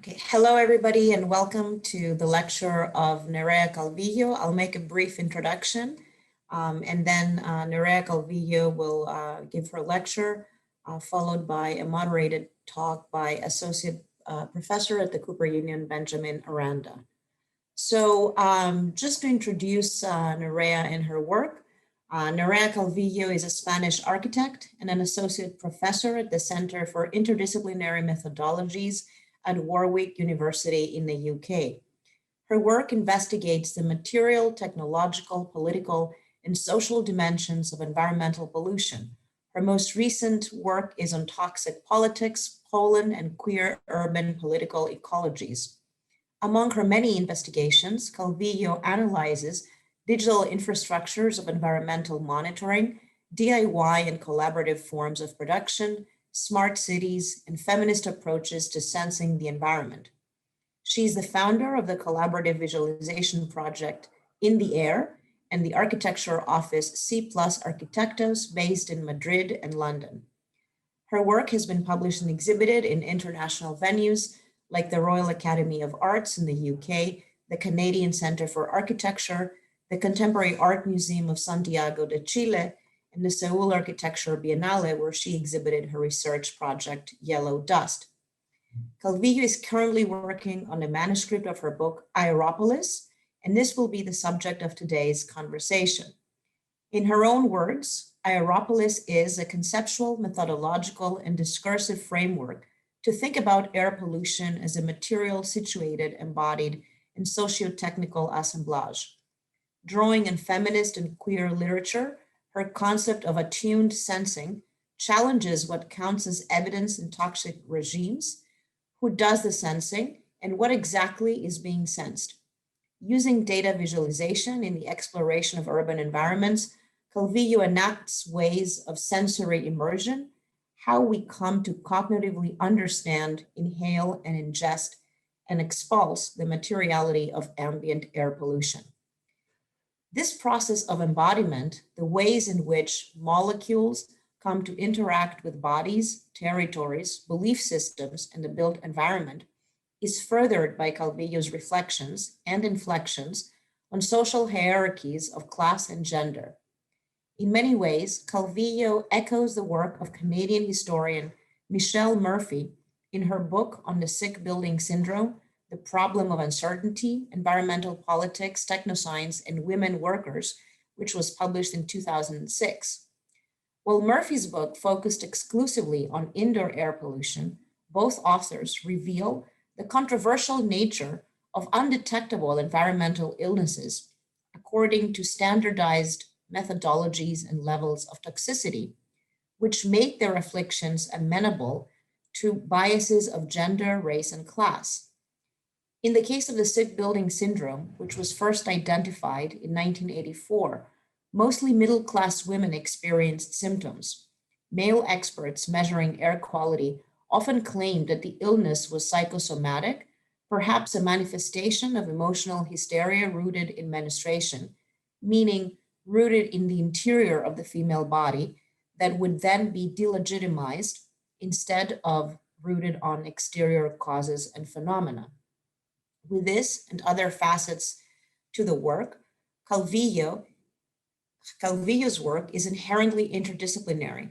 Okay, hello everybody and welcome to the lecture of Nerea Calvillo. I'll make a brief introduction and then Nerea Calvillo will give her lecture followed by a moderated talk by Associate Professor at the Cooper Union, Benjamin Aranda. So just to introduce Nerea and her work, Nerea Calvillo is a Spanish architect and an Associate Professor at the Center for Interdisciplinary Methodologies at Warwick University in the UK. Her work investigates the material, technological, political, and social dimensions of environmental pollution. Her most recent work is on toxic politics, Poland, and queer urban political ecologies. Among her many investigations, Calvillo analyzes digital infrastructures of environmental monitoring, DIY and collaborative forms of production, smart cities, and feminist approaches to sensing the environment. She's the founder of the collaborative visualization project In the Air and the architecture office C+arquitectas based in Madrid and London. Her work has been published and exhibited in international venues like the Royal Academy of Arts in the UK, the Canadian Centre for Architecture, the Contemporary Art Museum of Santiago de Chile, and the Seoul Architecture Biennale, where she exhibited her research project, Yellow Dust. Calvillo is currently working on a manuscript of her book, Aeropolis, and this will be the subject of today's conversation. In her own words, Aeropolis is a conceptual, methodological, and discursive framework to think about air pollution as a material situated, embodied, and socio-technical assemblage. Drawing in feminist and queer literature, her concept of attuned sensing challenges what counts as evidence in toxic regimes, who does the sensing, and what exactly is being sensed. Using data visualization in the exploration of urban environments, Calvillo enacts ways of sensory immersion, how we come to cognitively understand, inhale, and ingest, and expulse the materiality of ambient air pollution. This process of embodiment, the ways in which molecules come to interact with bodies, territories, belief systems, and the built environment, is furthered by Calvillo's reflections and inflections on social hierarchies of class and gender. In many ways, Calvillo echoes the work of Canadian historian Michelle Murphy in her book on the sick building syndrome, The Problem of Uncertainty, Environmental Politics, Technoscience, and Women Workers, which was published in 2006. While Murphy's book focused exclusively on indoor air pollution, both authors reveal the controversial nature of undetectable environmental illnesses according to standardized methodologies and levels of toxicity, which make their afflictions amenable to biases of gender, race, and class. In the case of the sick building syndrome, which was first identified in 1984, mostly middle-class women experienced symptoms. Male experts measuring air quality often claimed that the illness was psychosomatic, perhaps a manifestation of emotional hysteria rooted in menstruation, meaning rooted in the interior of the female body that would then be delegitimized instead of rooted on exterior causes and phenomena. With this and other facets to the work, Calvillo's work is inherently interdisciplinary,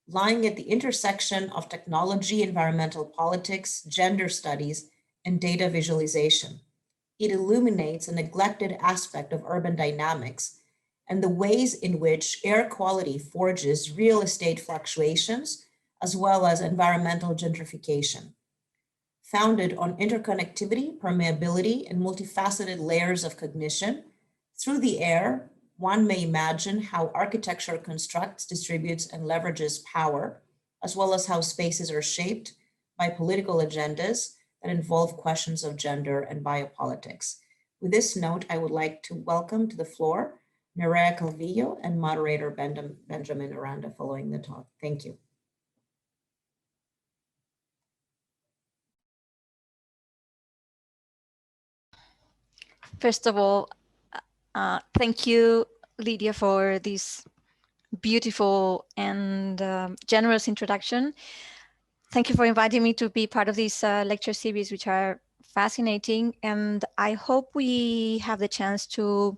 lying at the intersection of technology, environmental politics, gender studies, and data visualization. It illuminates a neglected aspect of urban dynamics and the ways in which air quality forges real estate fluctuations, as well as environmental gentrification. Founded on interconnectivity, permeability, and multifaceted layers of cognition, through the air, one may imagine how architecture constructs, distributes, and leverages power, as well as how spaces are shaped by political agendas that involve questions of gender and biopolitics. With this note, I would like to welcome to the floor Nerea Calvillo and moderator Benjamin Aranda following the talk. Thank you. First of all, thank you, Lydia, for this beautiful and generous introduction. Thank you for inviting me to be part of this lecture series, which are fascinating. And I hope we have the chance to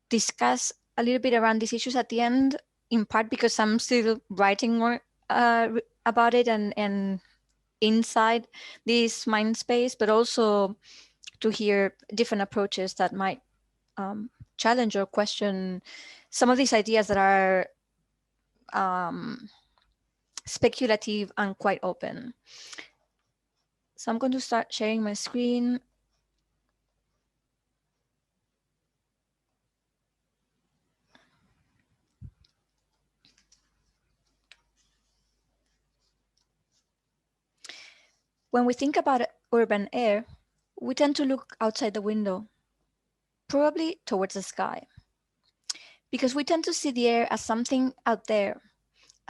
discuss a little bit around these issues at the end, in part because I'm still writing more about it and inside this mind space, but also to hear different approaches that might challenge or question some of these ideas that are speculative and quite open. So I'm going to start sharing my screen. When we think about urban air, we tend to look outside the window, probably towards the sky, because we tend to see the air as something out there,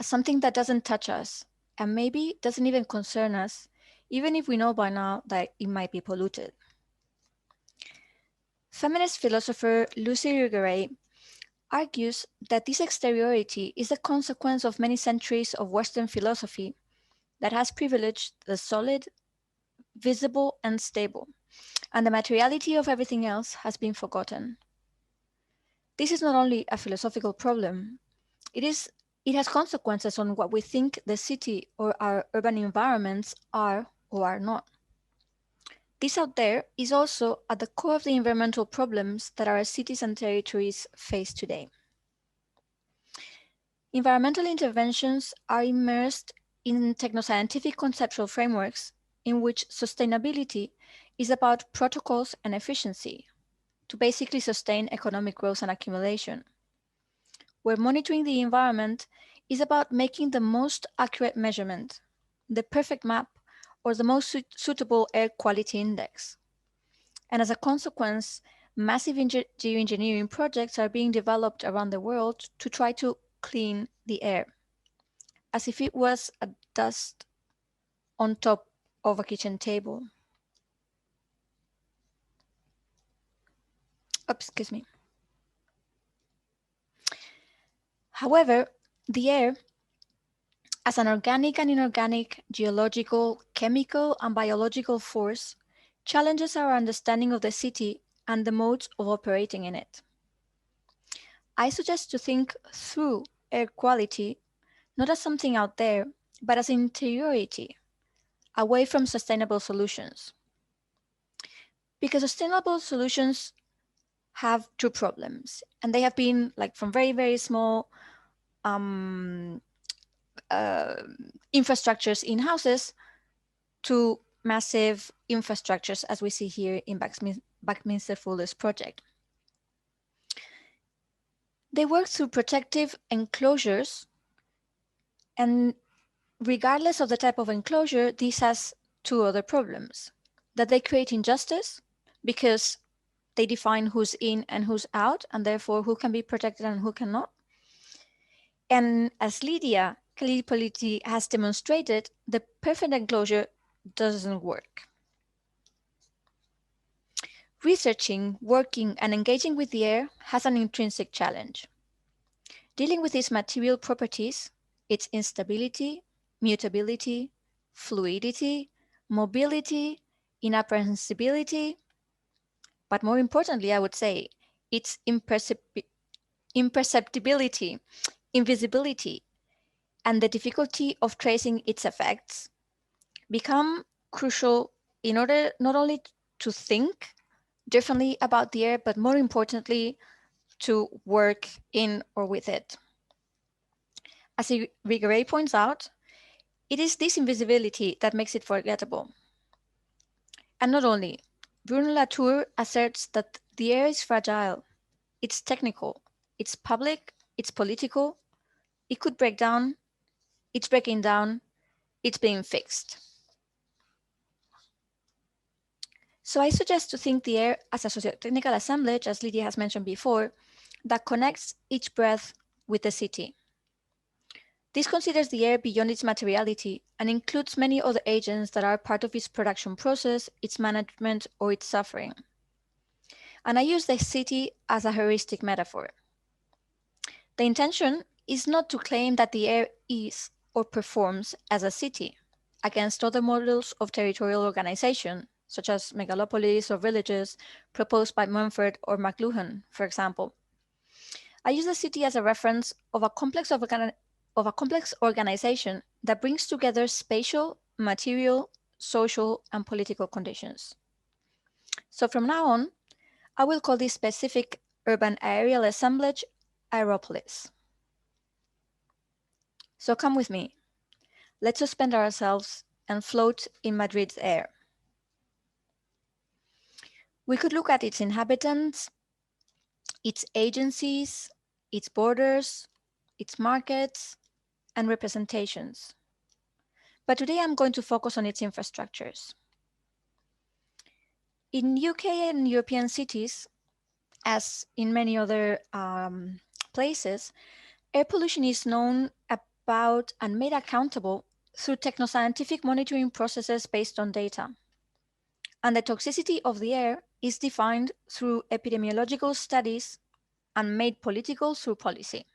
as something that doesn't touch us, and maybe doesn't even concern us, even if we know by now that it might be polluted. Feminist philosopher Lucy Irigaray argues that this exteriority is a consequence of many centuries of Western philosophy that has privileged the solid, visible, and stable, and the materiality of everything else has been forgotten. This is not only a philosophical problem, it has consequences on what we think the city or our urban environments are or are not. This out there is also at the core of the environmental problems that our cities and territories face today. Environmental interventions are immersed in technoscientific conceptual frameworks in which sustainability is about protocols and efficiency to basically sustain economic growth and accumulation, where monitoring the environment is about making the most accurate measurement, the perfect map, or the most suitable air quality index. And as a consequence, massive geoengineering projects are being developed around the world to try to clean the air, as if it was a dust on top of a kitchen table. Oops, excuse me. However, the air, as an organic and inorganic, geological, chemical, and biological force, challenges our understanding of the city and the modes of operating in it. I suggest to think through air quality not as something out there, but as interiority, away from sustainable solutions. Because sustainable solutions have two problems, and they have been like from very, very small infrastructures in houses to massive infrastructures, as we see here in Buckminster Fuller's project. They work through protective enclosures, and regardless of the type of enclosure, this has two other problems. That they create injustice because they define who's in and who's out, and therefore who can be protected and who cannot. And as Lydia Calvillo has demonstrated, the perfect enclosure doesn't work. Researching, working, and engaging with the air has an intrinsic challenge. Dealing with its material properties, its instability, mutability, fluidity, mobility, inapprehensibility, but more importantly, I would say, its imperceptibility, invisibility, and the difficulty of tracing its effects become crucial in order not only to think differently about the air, but more importantly, to work in or with it. As Irigaray points out, it is this invisibility that makes it forgettable. And not only, Bruno Latour asserts that the air is fragile, it's technical, it's public, it's political, it could break down, it's breaking down, it's being fixed. So I suggest to think the air as a socio-technical assemblage, as Lydia has mentioned before, that connects each breath with the city. This considers the air beyond its materiality and includes many other agents that are part of its production process, its management, or its suffering. And I use the city as a heuristic metaphor. The intention is not to claim that the air is or performs as a city, against other models of territorial organization, such as megalopolis or villages proposed by Mumford or McLuhan, for example. I use the city as a reference of a complex organization that brings together spatial, material, social, and political conditions. So from now on, I will call this specific urban aerial assemblage Aeropolis. So come with me. Let's suspend ourselves and float in Madrid's air. We could look at its inhabitants, its agencies, its borders, its markets, and representations. But today I'm going to focus on its infrastructures. In UK and European cities, as in many other places, air pollution is known about and made accountable through technoscientific monitoring processes based on data. And the toxicity of the air is defined through epidemiological studies and made political through policy.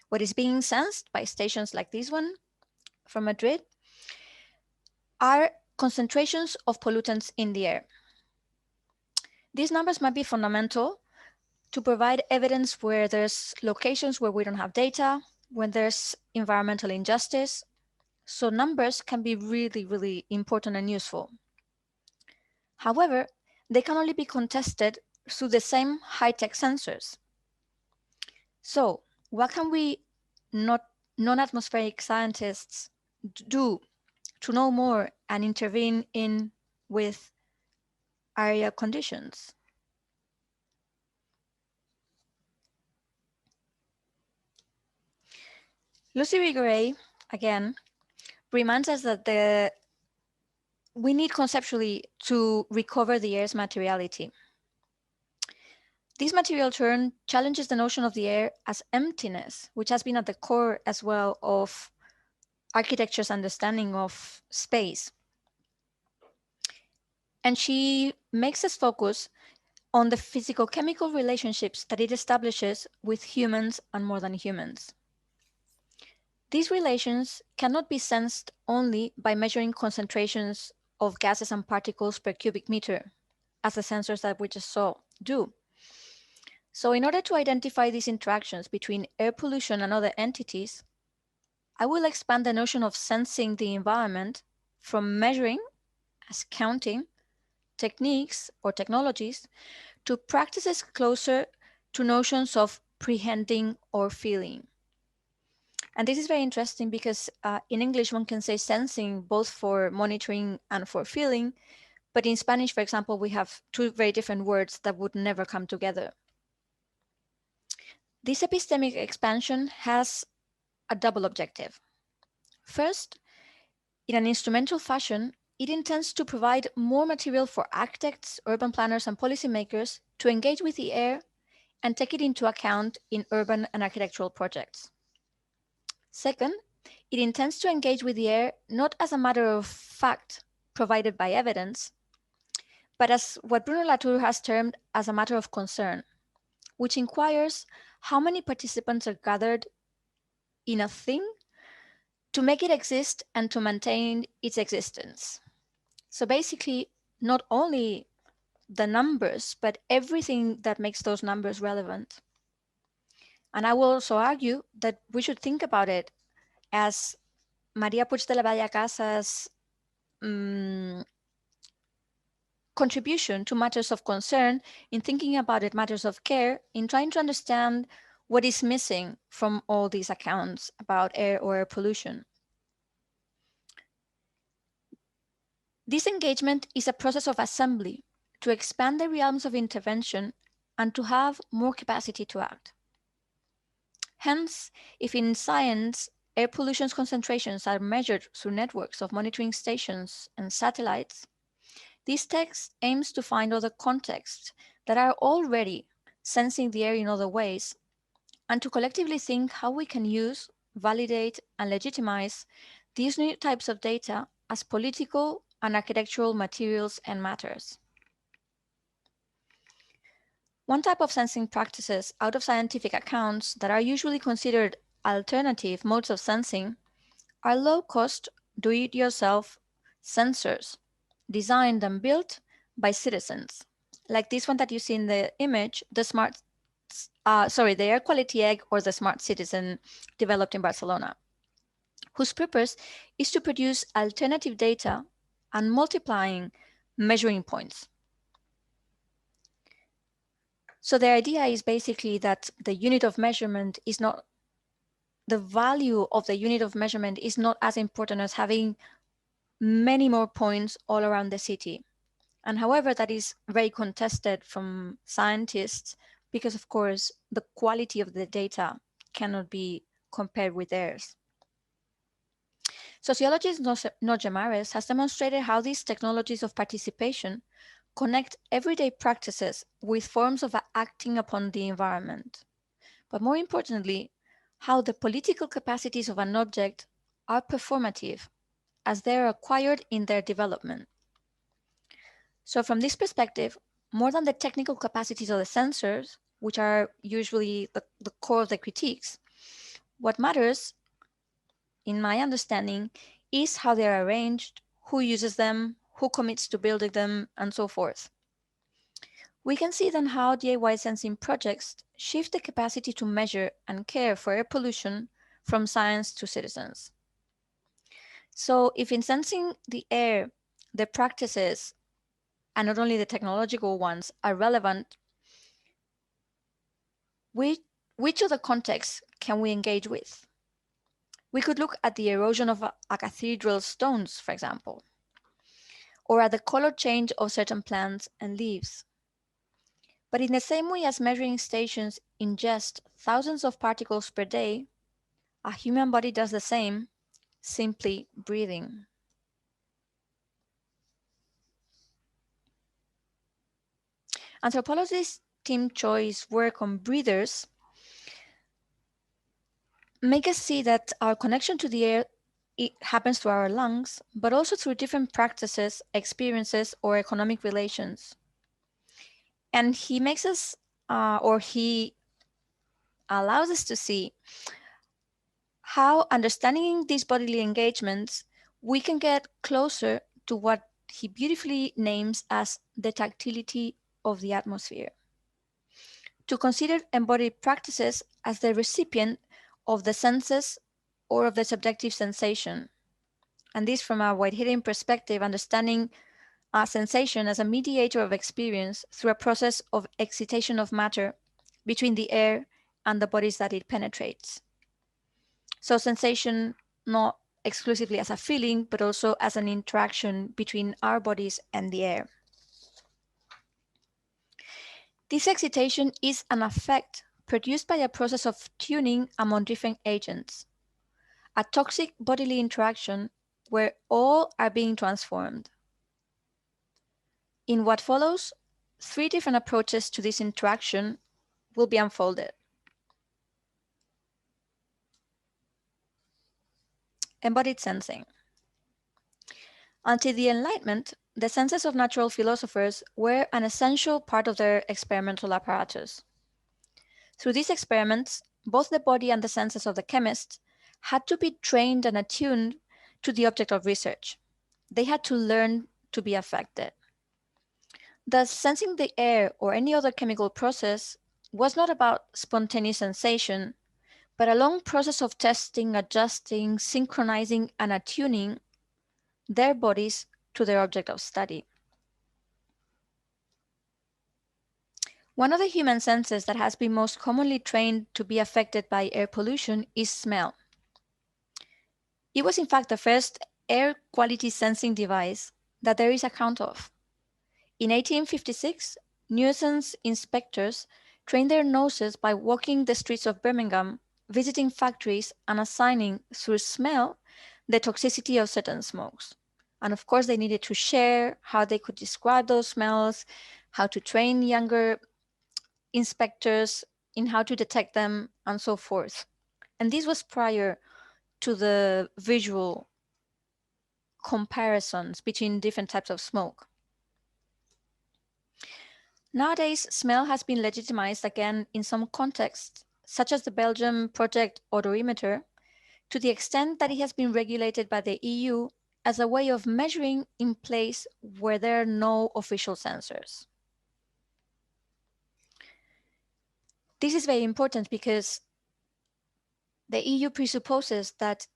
What is being sensed by stations like this one from Madrid are concentrations of pollutants in the air. These numbers might be fundamental to provide evidence where there's locations where we don't have data, when there's environmental injustice. So numbers can be really, really important and useful. However, they can only be contested through the same high-tech sensors. So what can we non-atmospheric scientists do to know more and intervene in with area conditions? Lucy Rigouret, again, reminds us that we need conceptually to recover the air's materiality. This material turn challenges the notion of the air as emptiness, which has been at the core as well of architecture's understanding of space. And she makes us focus on the physical-chemical relationships that it establishes with humans and more than humans. These relations cannot be sensed only by measuring concentrations of gases and particles per cubic meter, as the sensors that we just saw do. So in order to identify these interactions between air pollution and other entities, I will expand the notion of sensing the environment from measuring, as counting, techniques or technologies, to practices closer to notions of prehending or feeling. And this is very interesting because in English, one can say sensing both for monitoring and for feeling. But in Spanish, for example, we have two very different words that would never come together. This epistemic expansion has a double objective. First, in an instrumental fashion, it intends to provide more material for architects, urban planners, and policymakers to engage with the air and take it into account in urban and architectural projects. Second, it intends to engage with the air not as a matter of fact provided by evidence, but as what Bruno Latour has termed as a matter of concern, which inquires how many participants are gathered in a thing to make it exist and to maintain its existence. So basically, not only the numbers, but everything that makes those numbers relevant. And I will also argue that we should think about it as Maria Puig de la Valle Casa's contribution to matters of concern in thinking about it, matters of care, in trying to understand what is missing from all these accounts about air or air pollution. This engagement is a process of assembly to expand the realms of intervention and to have more capacity to act. Hence, if in science, air pollution concentrations are measured through networks of monitoring stations and satellites, this text aims to find other contexts that are already sensing the air in other ways, and to collectively think how we can use, validate, and legitimize these new types of data as political and architectural materials and matters. One type of sensing practices out of scientific accounts that are usually considered alternative modes of sensing are low-cost, do-it-yourself sensors designed and built by citizens. Like this one that you see in the image, the air quality egg, or the smart citizen developed in Barcelona, whose purpose is to produce alternative data and multiplying measuring points. So the idea is basically that the unit of measurement is not, the value of the unit of measurement is not as important as having many more points all around the city. And however, that is very contested from scientists because, of course, the quality of the data cannot be compared with theirs. Sociologist Noje Mares has demonstrated how these technologies of participation connect everyday practices with forms of acting upon the environment. But more importantly, how the political capacities of an object are performative as they are acquired in their development. So from this perspective, more than the technical capacities of the sensors, which are usually the core of the critiques, what matters, in my understanding, is how they are arranged, who uses them, who commits to building them, and so forth. We can see then how DIY sensing projects shift the capacity to measure and care for air pollution from science to citizens. So if in sensing the air, the practices, and not only the technological ones, are relevant, which of the contexts can we engage with? We could look at the erosion of a cathedral's stones, for example, or at the color change of certain plants and leaves. But in the same way as measuring stations ingest thousands of particles per day, a human body does the same, simply breathing. Anthropologist Tim Choi's work on breathers make us see that our connection to the air, it happens through our lungs, but also through different practices, experiences, or economic relations. And he makes us, or he allows us to see how, understanding these bodily engagements, we can get closer to what he beautifully names as the tactility of the atmosphere. To consider embodied practices as the recipient of the senses or of the subjective sensation. And this from a Whiteheadian perspective, understanding a sensation as a mediator of experience through a process of excitation of matter between the air and the bodies that it penetrates. So sensation not exclusively as a feeling, but also as an interaction between our bodies and the air. This excitation is an effect produced by a process of tuning among different agents, a toxic bodily interaction where all are being transformed. In what follows, 3 different approaches to this interaction will be unfolded. Embodied sensing. Until the Enlightenment, the senses of natural philosophers were an essential part of their experimental apparatus. Through these experiments, both the body and the senses of the chemist had to be trained and attuned to the object of research. They had to learn to be affected. Thus, sensing the air or any other chemical process was not about spontaneous sensation, but a long process of testing, adjusting, synchronizing, and attuning their bodies to their object of study. One of the human senses that has been most commonly trained to be affected by air pollution is smell. It was in fact the first air quality sensing device that there is account of. In 1856, nuisance inspectors trained their noses by walking the streets of Birmingham, visiting factories, and assigning through smell the toxicity of certain smokes. And of course, they needed to share how they could describe those smells, how to train younger inspectors in how to detect them, and so forth. And this was prior to the visual comparisons between different types of smoke. Nowadays, smell has been legitimized again in some contexts, such as the Belgium project odorimeter, to the extent that it has been regulated by the EU as a way of measuring in place where there are no official sensors. This is very important because the EU presupposes that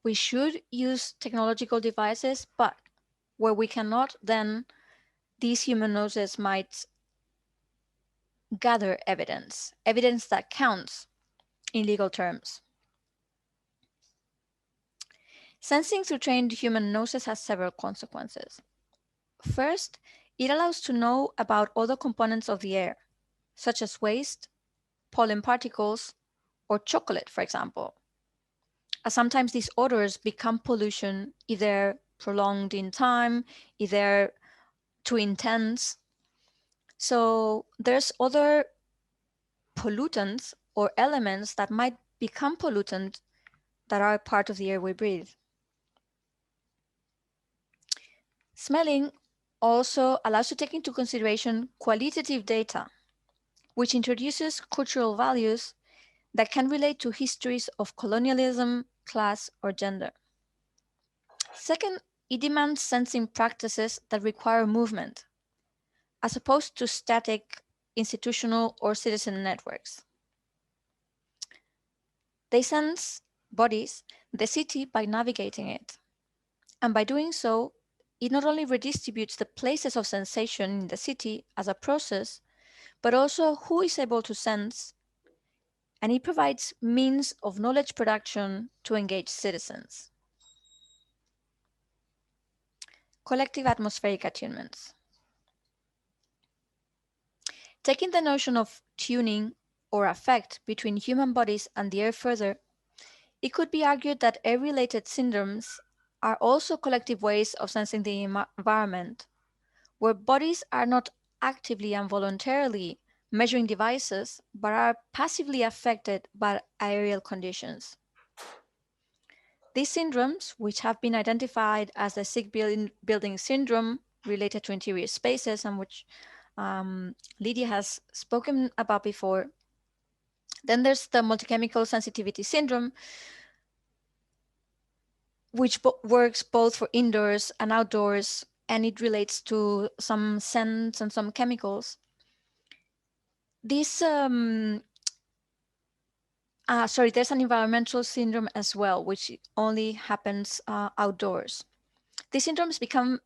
we should use technological devices, but where we cannot, then these human noses might gather evidence that counts in legal terms. Sensing through trained human noses has several consequences. First, it allows to know about other components of the air, such as waste, pollen particles, or chocolate, for example. As sometimes these odors become pollution, either prolonged in time, either too intense. So there's other pollutants or elements that might become pollutant that are part of the air we breathe. Smelling also allows to take into consideration qualitative data, which introduces cultural values that can relate to histories of colonialism, class, or gender. Second, it demands sensing practices that require movement, as opposed to static institutional or citizen networks. They sense bodies, the city, by navigating it. And by doing so, it not only redistributes the places of sensation in the city as a process, but also who is able to sense, and it provides means of knowledge production to engage citizens. Collective atmospheric attunements. Taking the notion of tuning or affect between human bodies and the air further, it could be argued that air-related syndromes are also collective ways of sensing the environment, where bodies are not actively and voluntarily measuring devices, but are passively affected by aerial conditions. These syndromes, which have been identified as the sick building syndrome related to interior spaces, and which Lydia has spoken about before. Then there's the multi-chemical sensitivity syndrome, which works both for indoors and outdoors, and it relates to some scents and some chemicals. This, there's an environmental syndrome as well, which only happens outdoors. These syndromes become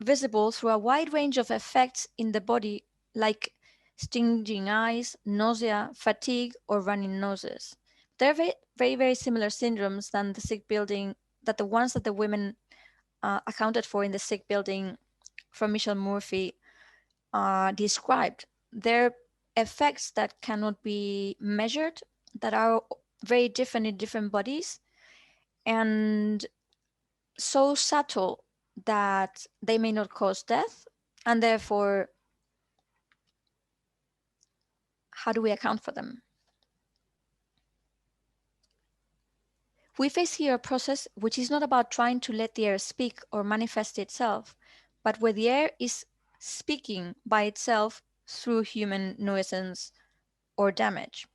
visible through a wide range of effects in the body, like stinging eyes, nausea, fatigue, or running noses. They're very similar syndromes than the ones that the women accounted for in the sick building from Michelle Murphy described. They're effects that cannot be measured, that are very different in different bodies, and so subtle that they may not cause death, and therefore, how do we account for them? We face here a process which is not about trying to let the air speak or manifest itself, but where the air is speaking by itself through human nuisance or damage.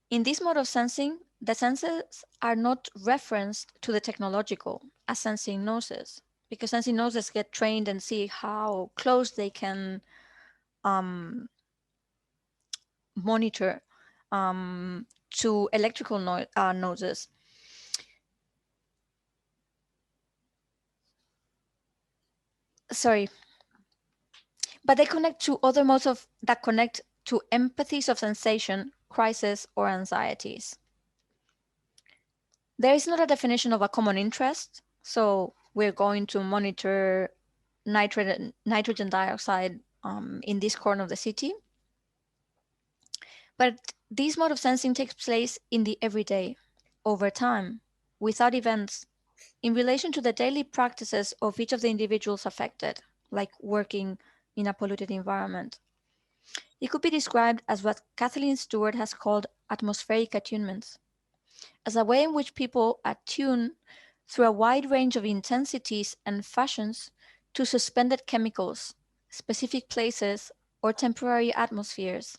In this mode of sensing, the senses are not referenced to the technological as sensing noses, because sensing noses get trained and see how close they can monitor to electrical noses. Sorry. But they connect to other modes that connect to empathies of sensation, crisis, or anxieties. There is not a definition of a common interest, so we're going to monitor nitrogen dioxide in this corner of the city. But this mode of sensing takes place in the everyday, over time, without events, in relation to the daily practices of each of the individuals affected, like working in a polluted environment. It could be described as what Kathleen Stewart has called atmospheric attunements, as a way in which people attune through a wide range of intensities and fashions to suspended chemicals, specific places, or temporary atmospheres,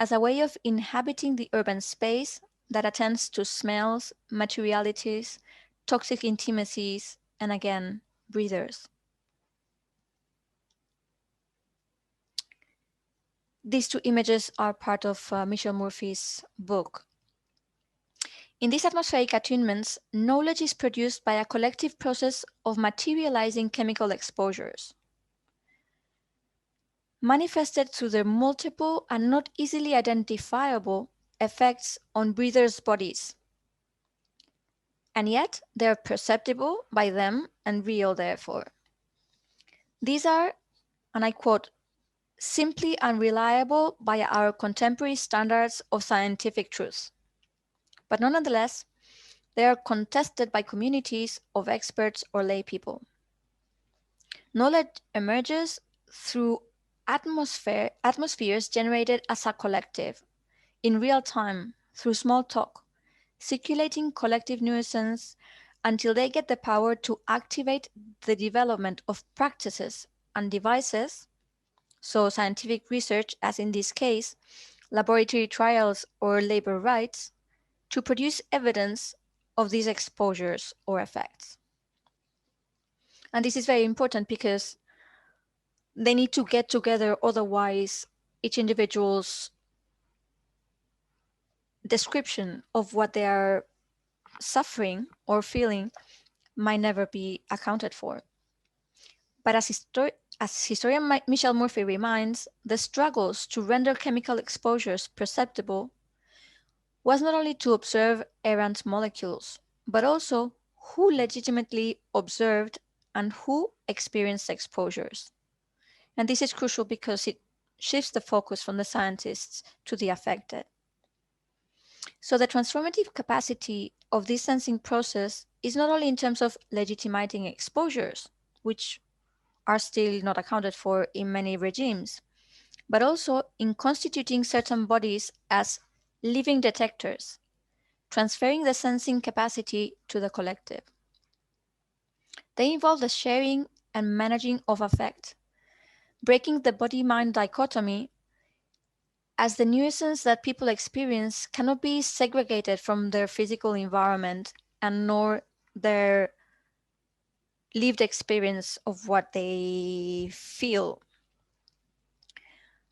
as a way of inhabiting the urban space that attends to smells, materialities, toxic intimacies, and again, breathers. These two images are part of Michelle Murphy's book. In these atmospheric attunements, knowledge is produced by a collective process of materializing chemical exposures, manifested through their multiple and not easily identifiable effects on breathers' bodies. And yet, they are perceptible by them and real, therefore. These are, and I quote, simply unreliable by our contemporary standards of scientific truth. But nonetheless, they are contested by communities of experts or lay people. Knowledge emerges through atmospheres generated as a collective, in real time, through small talk, circulating collective nuisance until they get the power to activate the development of practices and devices, so scientific research, as in this case, laboratory trials or labor rights, to produce evidence of these exposures or effects. And this is very important because they need to get together, otherwise each individual's description of what they are suffering or feeling might never be accounted for. But as historian Michelle Murphy reminds, the struggles to render chemical exposures perceptible was not only to observe errant molecules, but also who legitimately observed and who experienced exposures. And this is crucial because it shifts the focus from the scientists to the affected. So the transformative capacity of this sensing process is not only in terms of legitimizing exposures, which are still not accounted for in many regimes, but also in constituting certain bodies as living detectors, transferring the sensing capacity to the collective. They involve the sharing and managing of affect, breaking the body-mind dichotomy, as the nuisance that people experience cannot be segregated from their physical environment and nor their lived experience of what they feel.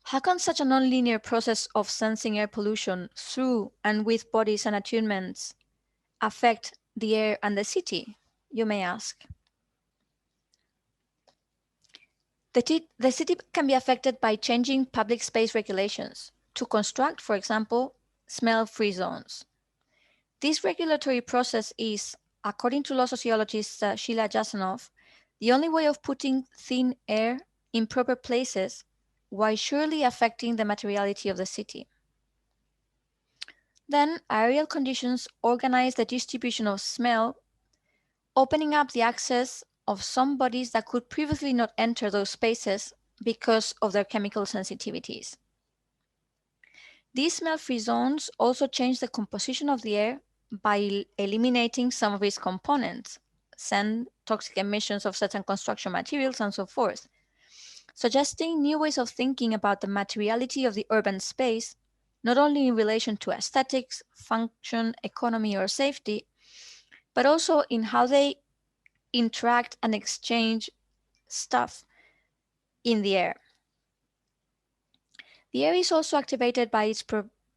How can such a nonlinear process of sensing air pollution through and with bodies and attunements affect the air and the city, you may ask? The city can be affected by changing public space regulations to construct, for example, smell-free zones. This regulatory process is, according to law sociologist Sheila Jasanoff, the only way of putting thin air in proper places while surely affecting the materiality of the city. Then, aerial conditions organize the distribution of smell, opening up the access of some bodies that could previously not enter those spaces because of their chemical sensitivities. These smell-free zones also change the composition of the air by eliminating some of its components, scent, toxic emissions of certain construction materials, and so forth, suggesting new ways of thinking about the materiality of the urban space, not only in relation to aesthetics, function, economy, or safety, but also in how they interact and exchange stuff in the air. The air is also activated by its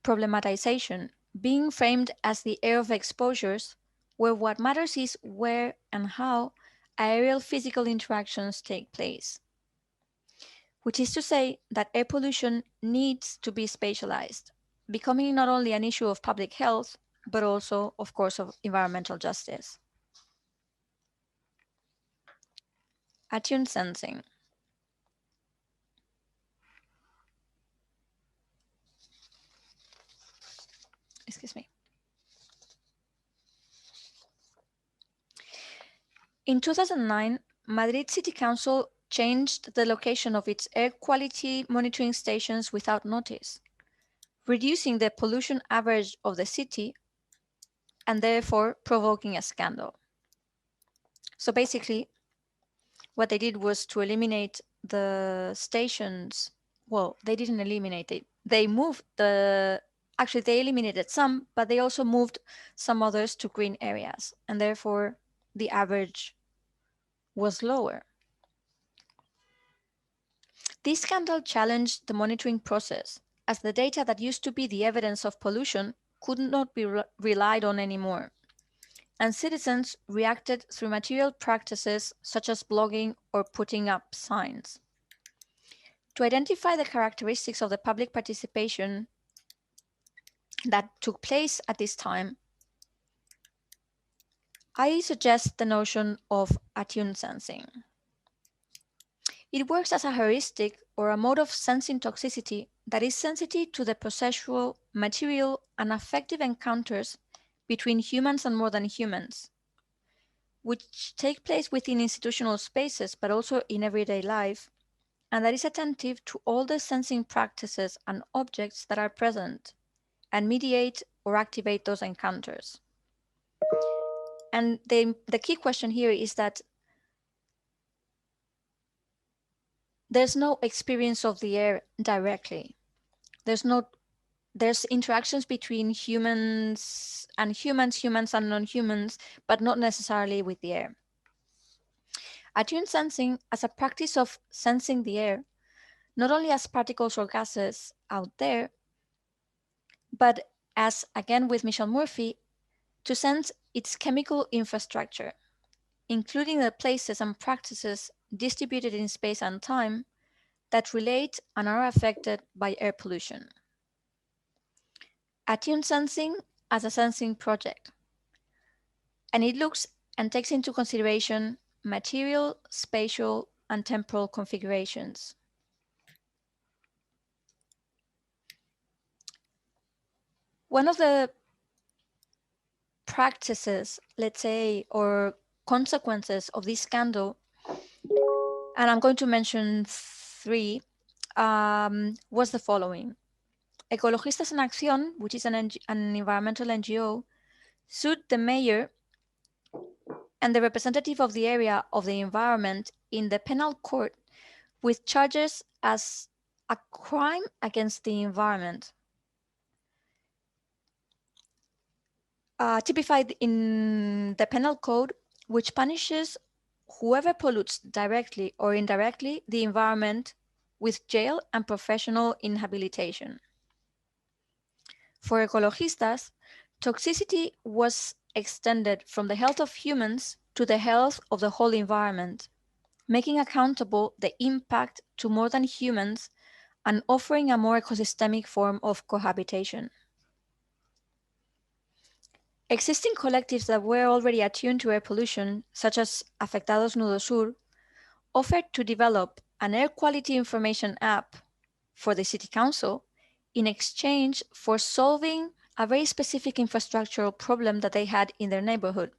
problematization, being framed as the air of exposures, where what matters is where and how aerial physical interactions take place. Which is to say that air pollution needs to be spatialized, becoming not only an issue of public health, but also, of course, of environmental justice. Attuned sensing. Excuse me. In 2009, Madrid City Council changed the location of its air quality monitoring stations without notice, reducing the pollution average of the city and therefore provoking a scandal. So basically, what they did was to eliminate the stations. Well, they didn't eliminate it. They moved the Actually, they eliminated some, but they also moved some others to green areas, and therefore the average was lower. This scandal challenged the monitoring process, as the data that used to be the evidence of pollution could not be relied on anymore, and citizens reacted through material practices such as blogging or putting up signs. To identify the characteristics of the public participation that took place at this time, I suggest the notion of attuned sensing. It works as a heuristic or a mode of sensing toxicity that is sensitive to the processual, material, and affective encounters between humans and more than humans, which take place within institutional spaces but also in everyday life, and that is attentive to all the sensing practices and objects that are present and mediate or activate those encounters. And the key question here is that there's no experience of the air directly. There's interactions between humans and non-humans, but not necessarily with the air. Attuned sensing as a practice of sensing the air, not only as particles or gases out there, but as, again with Michelle Murphy, to sense its chemical infrastructure, including the places and practices distributed in space and time that relate and are affected by air pollution. Attuned sensing as a sensing project. And it looks and takes into consideration material, spatial, and temporal configurations. One of the practices, let's say, or consequences of this scandal, and I'm going to mention three, was the following. Ecologistas en Acción, which is an environmental NGO, sued the mayor and the representative of the area of the environment in the penal court with charges as a crime against the environment, typified in the penal code, which punishes whoever pollutes directly or indirectly the environment with jail and professional inhabilitation. For ecologistas, toxicity was extended from the health of humans to the health of the whole environment, making accountable the impact to more than humans and offering a more ecosystemic form of cohabitation. Existing collectives that were already attuned to air pollution, such as Afectados Nudo Sur, offered to develop an air quality information app for the city council in exchange for solving a very specific infrastructural problem that they had in their neighborhood,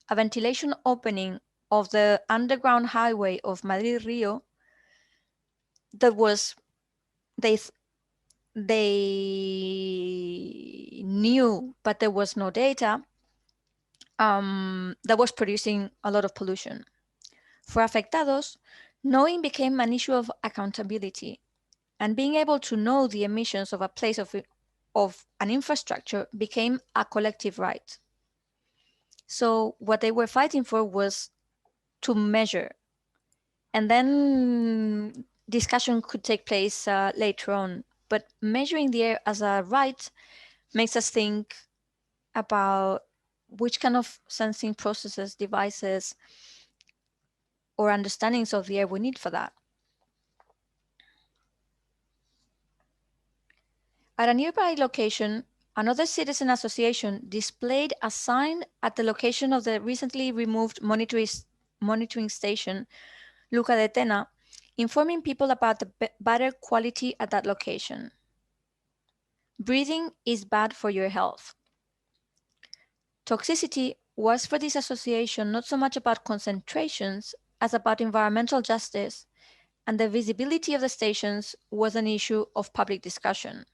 a ventilation opening of the underground highway of Madrid-Rio that was, they knew, but there was no data, that was producing a lot of pollution. For Afectados, knowing became an issue of accountability, and being able to know the emissions of a place of an infrastructure became a collective right. So what they were fighting for was to measure, and then discussion could take place later on. But measuring the air as a right makes us think about which kind of sensing processes, devices, or understandings of the air we need for that. At a nearby location, another citizen association displayed a sign at the location of the recently removed monitoring station, Luca de Tena, informing people about the better quality at that location. Breathing is bad for your health. Toxicity was for this association not so much about concentrations as about environmental justice, and the visibility of the stations was an issue of public discussion.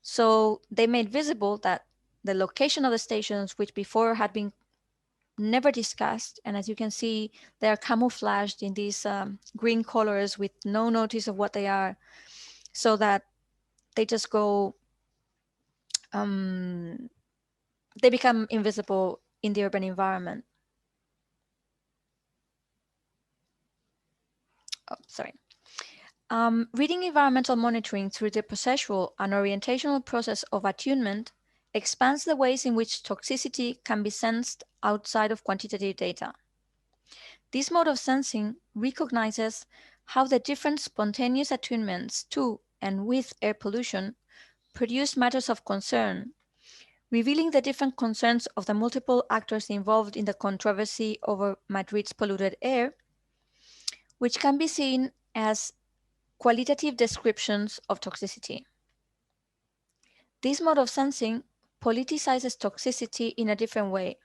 So they made visible that the location of the stations, which before had been never discussed, and as you can see, they are camouflaged in these green colors with no notice of what they are, so that they just go they become invisible in the urban environment. Oh, sorry. Reading environmental monitoring through the processual and orientational process of attunement expands the ways in which toxicity can be sensed outside of quantitative data. This mode of sensing recognizes how the different spontaneous attunements to and with air pollution produce matters of concern, revealing the different concerns of the multiple actors involved in the controversy over Madrid's polluted air, which can be seen as qualitative descriptions of toxicity. This mode of sensing politicizes toxicity in a different way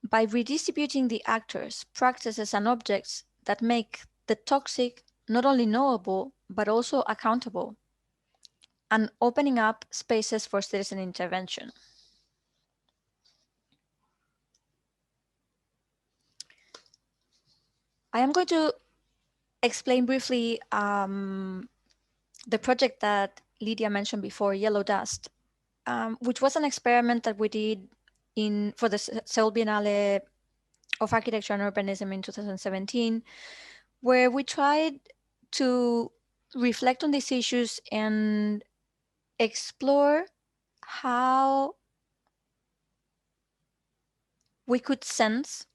by redistributing the actors, practices, and objects that make the toxic not only knowable, but also accountable, and opening up spaces for citizen intervention. I am going to explain briefly the project that Lydia mentioned before, Yellow Dust, which was an experiment that we did for the Seoul Biennale of Architecture and Urbanism in 2017, where we tried to reflect on these issues and explore how we could sense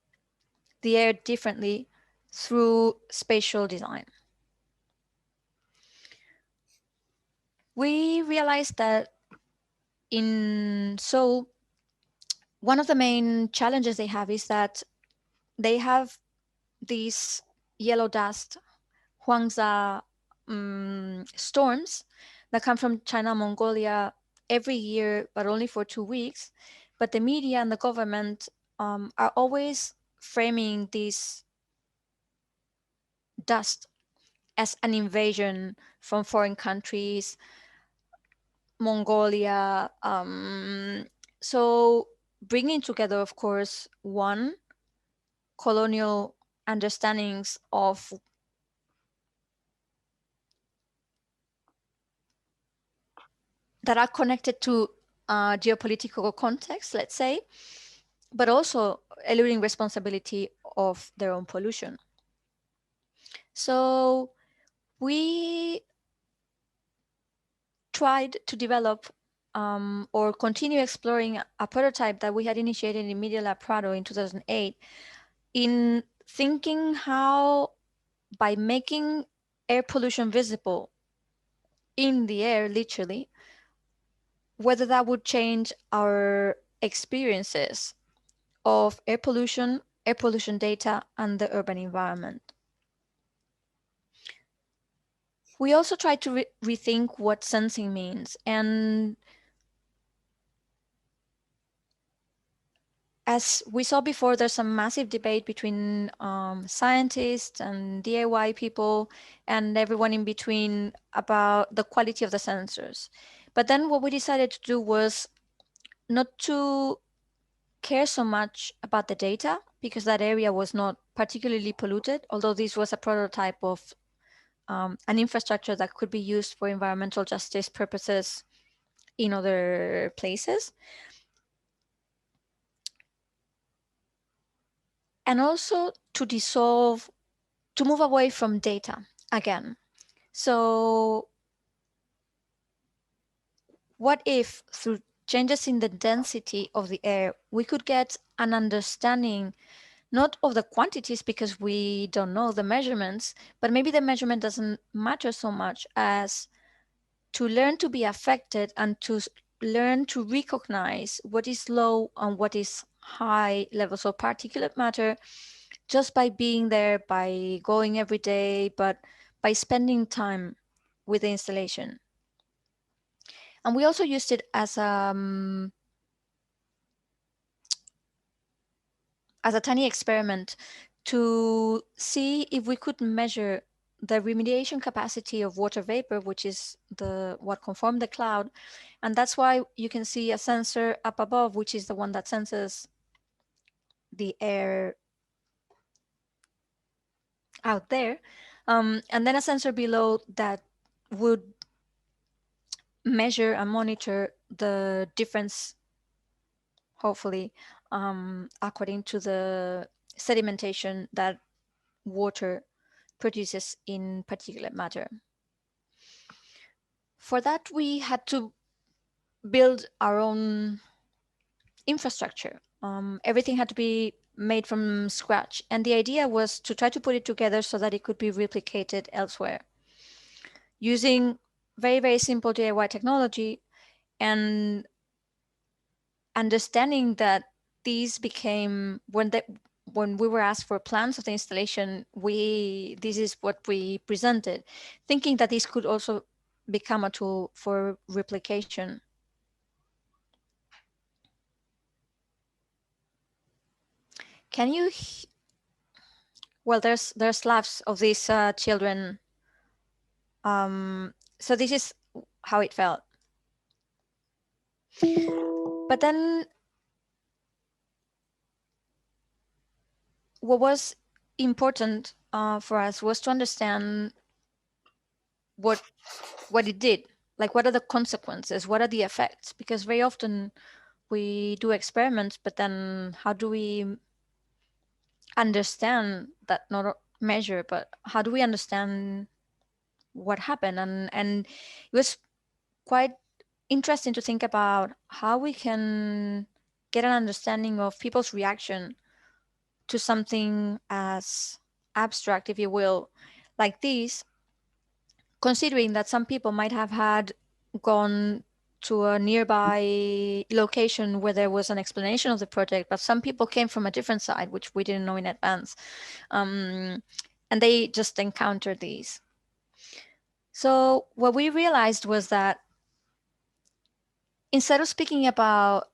the air differently through spatial design. We realized that in Seoul, one of the main challenges they have is that they have these yellow dust, Huangza storms that come from China, Mongolia every year, but only for 2 weeks. But the media and the government are always framing this dust as an invasion from foreign countries, Mongolia. So bringing together, of course, one, colonial understandings of that are connected to geopolitical context, let's say, but also eluding responsibility of their own pollution. So we tried to develop or continue exploring a prototype that we had initiated in Media Lab Prado in 2008 in thinking how, by making air pollution visible in the air, literally, whether that would change our experiences of air pollution data, and the urban environment. We also try to rethink what sensing means. And as we saw before, there's a massive debate between scientists and DIY people and everyone in between about the quality of the sensors. But then what we decided to do was not to care so much about the data, because that area was not particularly polluted, although this was a prototype of an infrastructure that could be used for environmental justice purposes in other places. And also to move away from data again. So what if through changes in the density of the air, we could get an understanding not of the quantities, because we don't know the measurements, but maybe the measurement doesn't matter so much as to learn to be affected and to learn to recognize what is low and what is high levels of particulate matter, just by being there, by going every day, but by spending time with the installation. And we also used it as a tiny experiment to see if we could measure the remediation capacity of water vapor, which is what conformed the cloud. And that's why you can see a sensor up above, which is the one that senses the air out there. And then a sensor below that would measure and monitor the difference, hopefully, according to the sedimentation that water produces in particulate matter. For that, we had to build our own infrastructure. Everything had to be made from scratch. And the idea was to try to put it together so that it could be replicated elsewhere using very, very simple DIY technology, and understanding that these became, when we were asked for plans of the installation, this is what we presented, thinking that this could also become a tool for replication. Can you, well, there's laughs of these children. So this is how it felt. But then what was important for us was to understand what it did, like what are the consequences, what are the effects, because very often we do experiments, but then how do we understand that, not measure, but how do we understand what happened? And it was quite interesting to think about how we can get an understanding of people's reaction to something as abstract, if you will, like this, considering that some people might have had gone to a nearby location where there was an explanation of the project, but some people came from a different side, which we didn't know in advance. And they just encountered these. So what we realized was that instead of speaking about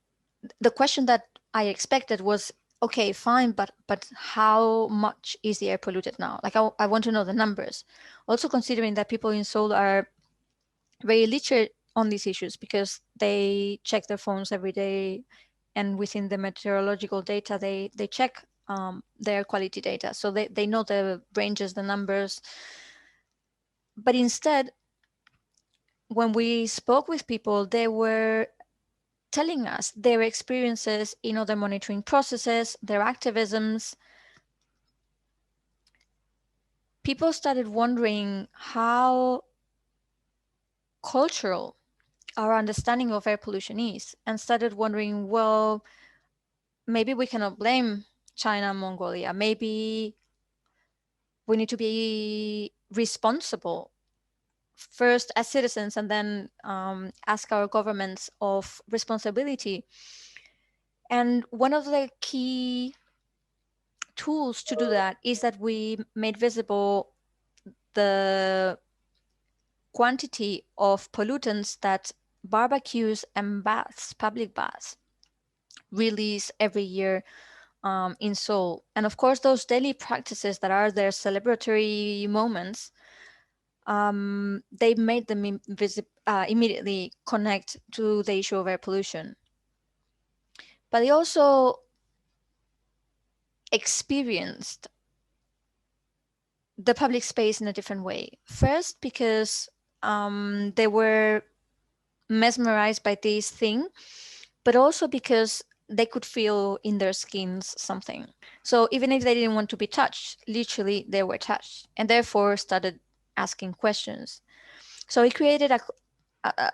the question that I expected was, okay, fine, but how much is the air polluted now? Like I want to know the numbers. Also considering that people in Seoul are very literate on these issues because they check their phones every day, and within the meteorological data, they check their quality data. So they know the ranges, the numbers. But instead, when we spoke with people, they were telling us their experiences in other monitoring processes, their activisms. People started wondering how cultural our understanding of air pollution is, and started wondering, well, maybe we cannot blame China and Mongolia. Maybe we need to be responsible first as citizens, and then ask our governments of responsibility. And one of the key tools to do that is that we made visible the quantity of pollutants that barbecues and baths, public baths, release every year in Seoul. And of course, those daily practices that are their celebratory moments, they made them immediately connect to the issue of air pollution. But they also experienced the public space in a different way. First, because they were mesmerized by this thing, but also because they could feel in their skins something. So even if they didn't want to be touched, literally they were touched, and therefore started asking questions. So it created a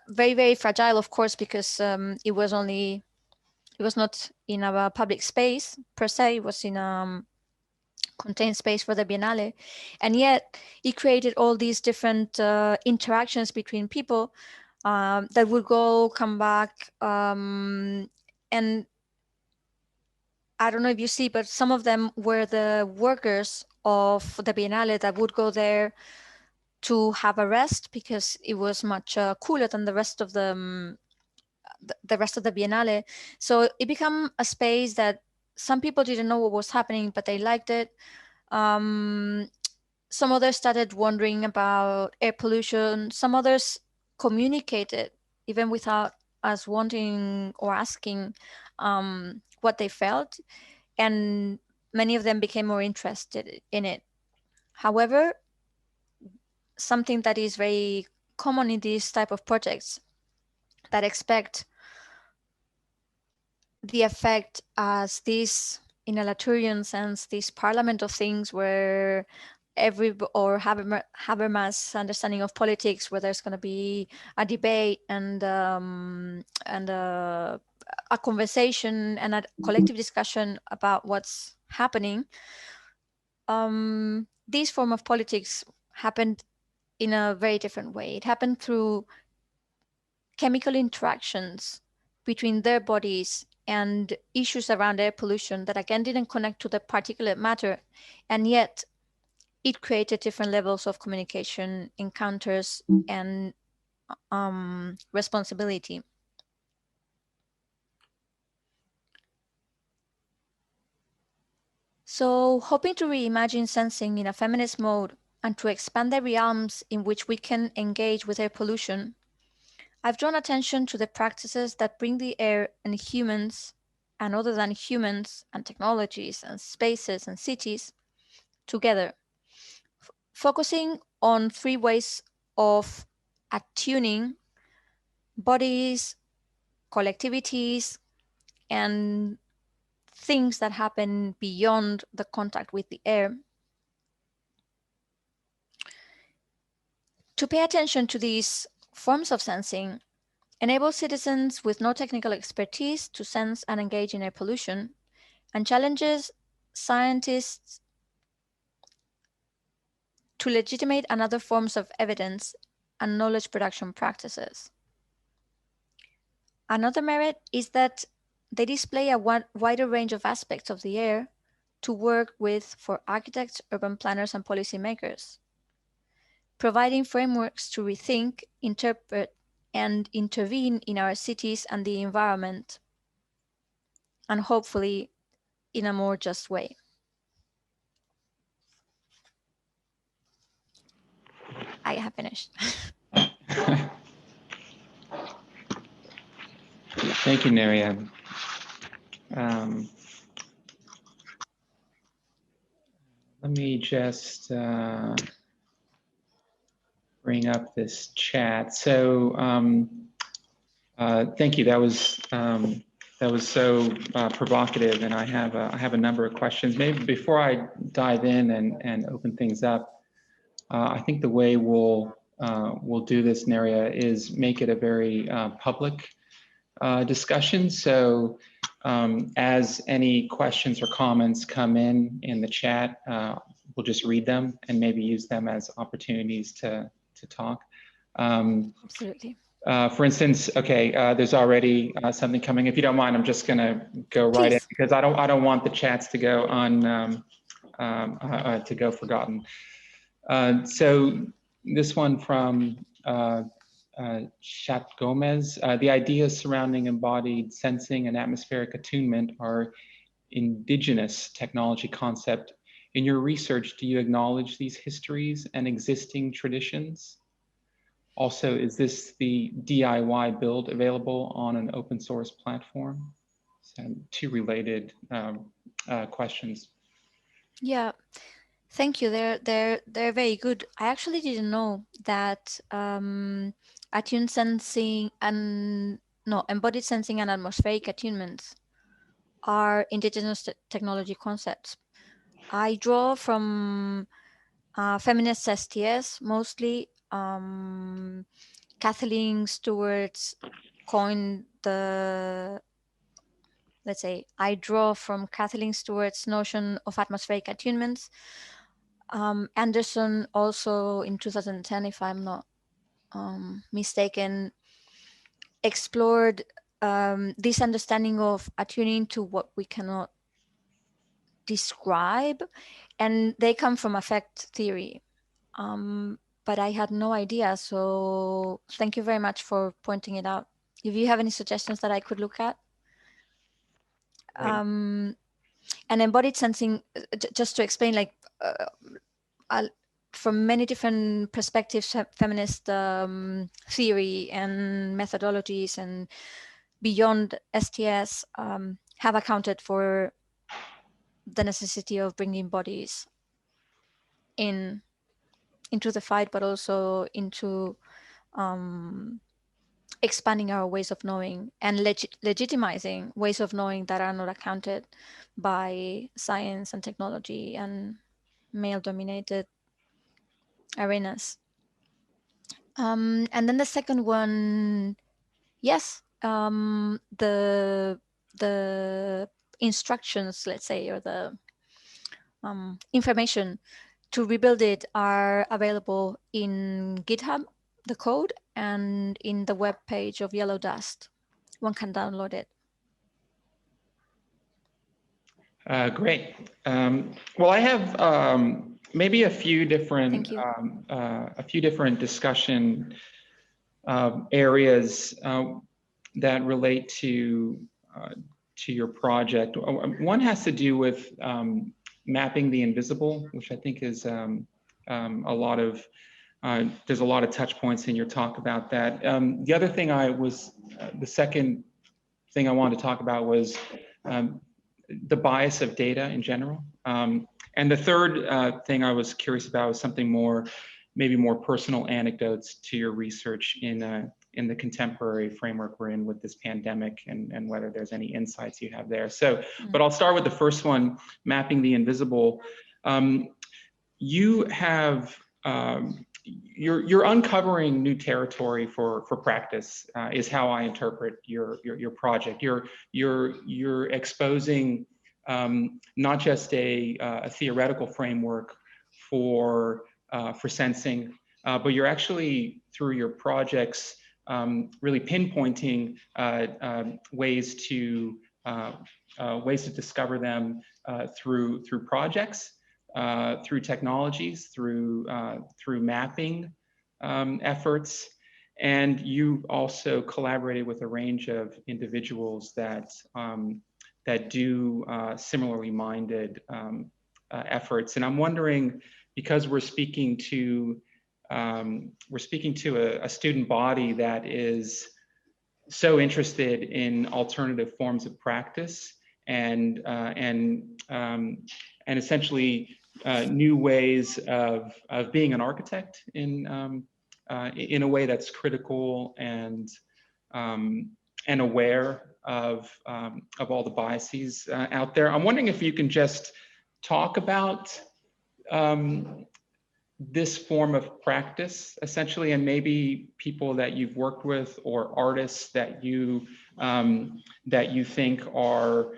very, very fragile, of course, because it was not in a public space per se, it was in a contained space for the Biennale. And yet it created all these different interactions between people that would come back. And I don't know if you see, but some of them were the workers of the Biennale that would go there to have a rest because it was much cooler than the rest of the rest of the Biennale. So it became a space that some people didn't know what was happening, but they liked it. Some others started wondering about air pollution. Some others communicated even without us wanting or asking what they felt. And many of them became more interested in it. However, something that is very common in these type of projects that expect the effect as this, in a Latourian sense, this parliament of things where Habermas' understanding of politics, where there's going to be a debate and a conversation and a collective discussion about what's happening. This form of politics happened in a very different way. It happened through chemical interactions between their bodies and issues around air pollution that again didn't connect to the particulate matter, and yet it created different levels of communication, encounters, and responsibility. So, hoping to reimagine sensing in a feminist mode and to expand the realms in which we can engage with air pollution, I've drawn attention to the practices that bring the air and humans, and other than humans, and technologies, and spaces, and cities together, focusing on 3 ways of attuning bodies, collectivities, and things that happen beyond the contact with the air. To pay attention to these forms of sensing enables citizens with no technical expertise to sense and engage in air pollution, and challenges scientists to legitimate and other forms of evidence and knowledge production practices. Another merit is that they display a wider range of aspects of the air to work with for architects, urban planners, and policymakers, providing frameworks to rethink, interpret, and intervene in our cities and the environment, and hopefully in a more just way. I have finished. Thank you, Nerea. Let me just bring up this chat. So thank you. That was so provocative, and I have a number of questions. Maybe before I dive in and open things up, I think the way we'll do this, Nerea, is make it a very public discussion. So as any questions or comments come in the chat, we'll just read them and maybe use them as opportunities to talk. Absolutely. For instance, okay, there's already something coming. If you don't mind, I'm just going to go right in because I don't want the chats to go forgotten. So this one from Chat Gomez, the ideas surrounding embodied sensing and atmospheric attunement are indigenous technology concept. In your research, do you acknowledge these histories and existing traditions? Also, is this the DIY build available on an open source platform? So 2 related questions. Yeah, thank you. They're very good. I actually didn't know that attuned sensing and embodied sensing and atmospheric attunements are indigenous technology concepts. I draw from feminist STS mostly. Kathleen Stewart's coined the, let's say, I draw from Kathleen Stewart's notion of atmospheric attunements. Anderson also in 2010, if I'm not mistaken, explored this understanding of attuning to what we cannot describe, and they come from affect theory. But I had no idea, so thank you very much for pointing it out. If you have any suggestions that I could look at. Right. And embodied sensing, just to explain, like from many different perspectives, feminist theory and methodologies and beyond STS have accounted for the necessity of bringing bodies into the fight, but also into expanding our ways of knowing and legitimizing ways of knowing that are not accounted by science and technology and male-dominated arenas. And then the second one, yes, the instructions, let's say, or the information to rebuild it are available in GitHub, the code, and in the web page of Yellow Dust. One can download it. Great. Well, I have maybe a few different discussion areas that relate to your project. One has to do with mapping the invisible, which I think is a lot of there's a lot of touch points in your talk about that. The other thing the second thing I wanted to talk about was the bias of data in general. And the third thing I was curious about was something more, maybe more personal anecdotes to your research in the contemporary framework we're in with this pandemic, and whether there's any insights you have there. So, but I'll start with the first one, mapping the invisible. You have, you're uncovering new territory for practice, is how I interpret your project. You're exposing not just a theoretical framework for sensing, but you're actually, through your projects, really pinpointing ways to discover them through projects, through technologies, through mapping efforts. And you also collaborated with a range of individuals that do similarly minded efforts. And I'm wondering, because we're speaking to a student body that is so interested in alternative forms of practice and essentially new ways of being an architect in a way that's critical and aware of all the biases out there. I'm wondering if you can just talk about this form of practice, essentially, and maybe people that you've worked with or artists that you think are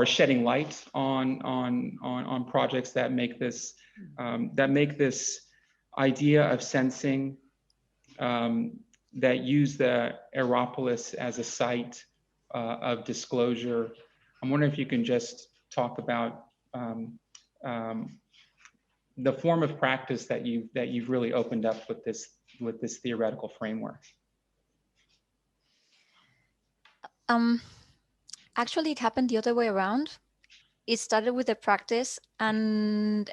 shedding light on projects that make this idea of sensing, that use the Aeropolis as a site of disclosure. I'm wondering if you can just talk about the form of practice that you've really opened up with this theoretical framework. Actually, it happened the other way around. It started with a practice, and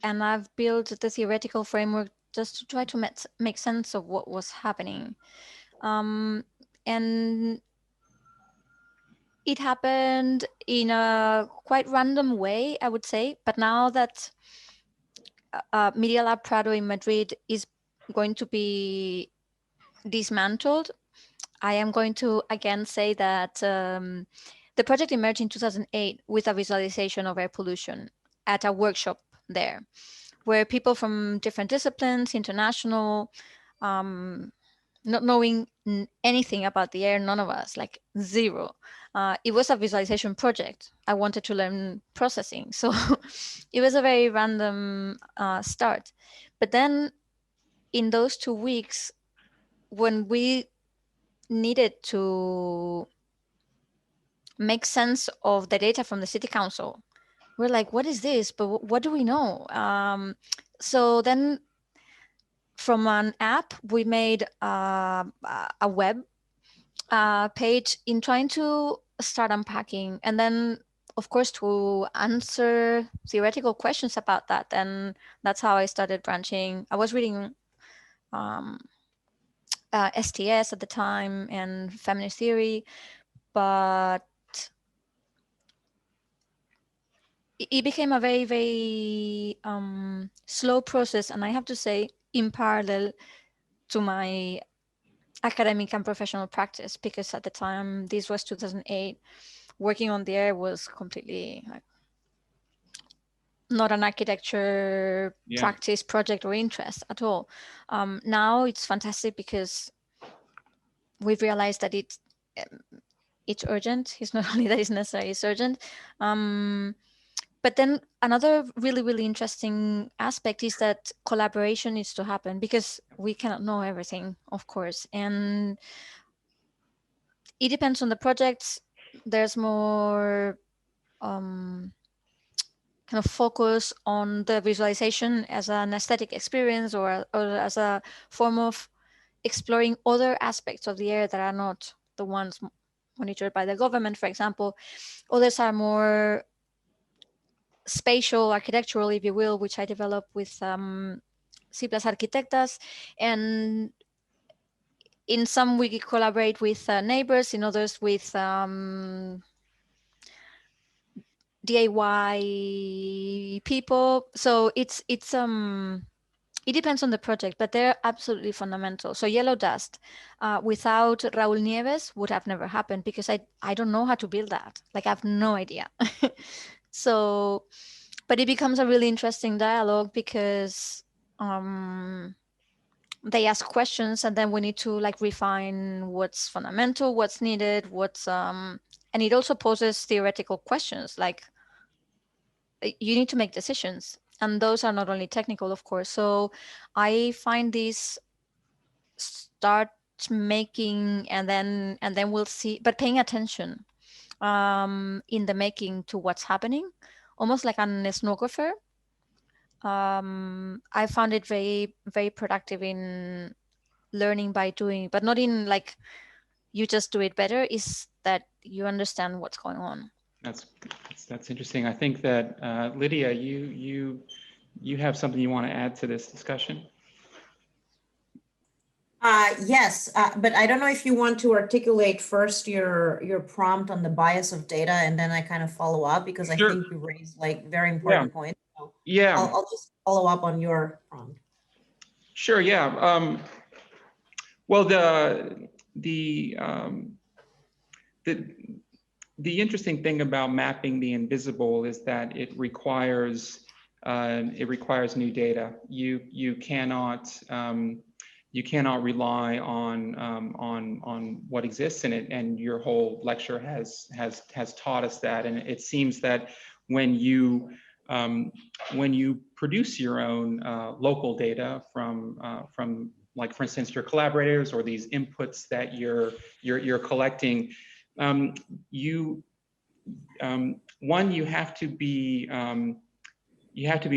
I've built the theoretical framework just to try to make sense of what was happening. And it happened in a quite random way, I would say. But now that Media Lab Prado in Madrid is going to be dismantled, I am going to again say that the project emerged in 2008 with a visualization of air pollution at a workshop there, where people from different disciplines, international, not knowing anything about the air, none of us, like zero. It was a visualization project. I wanted to learn processing. So it was a very random start. But then in those 2 weeks, when we needed to make sense of the data from the city council, we're like, what is this? But what do we know? So then from an app, we made a web page in trying to start unpacking. And then, of course, to answer theoretical questions about that. And that's how I started branching. I was reading STS at the time and feminist theory, but it became a very, very slow process. And I have to say, in parallel to my academic and professional practice, because at the time, this was 2008, working on the air was completely like, not an architecture practice, project, or interest at all. Now it's fantastic because we've realized that it's urgent. It's not only that it's necessary, it's urgent. But then another really, really interesting aspect is that collaboration needs to happen, because we cannot know everything, of course. And it depends on the projects. There's more kind of focus on the visualization as an aesthetic experience, or as a form of exploring other aspects of the air that are not the ones monitored by the government, for example. Others are more spatial, architectural, if you will, which I developed with C+arquitectas. And in some we collaborate with neighbors, in others with DIY people. So it depends on the project, but they're absolutely fundamental. So yellow dust, without Raúl Nieves, would have never happened, because I don't know how to build that. Like, I have no idea. So, but it becomes a really interesting dialogue, because they ask questions, and then we need to like refine what's fundamental, what's needed, and it also poses theoretical questions, like you need to make decisions, and those are not only technical, of course. So I find this start making, and then we'll see, but paying attention in the making to what's happening, almost like an ethnographer. I found it very, very productive in learning by doing, but not in like you just do it better, is that you understand what's going on. That's interesting. I think that Lydia, you have something you want to add to this discussion? Yes, but I don't know if you want to articulate first your prompt on the bias of data, and then I kind of follow up, because I think you raised like very important points. So I'll just follow up on your prompt. Sure. Yeah. Well, the interesting thing about mapping the invisible is that it requires new data. You cannot rely on what exists in it, and your whole lecture has taught us that. And it seems that when you produce your own local data from like, for instance, your collaborators, or these inputs that you're collecting, you have to be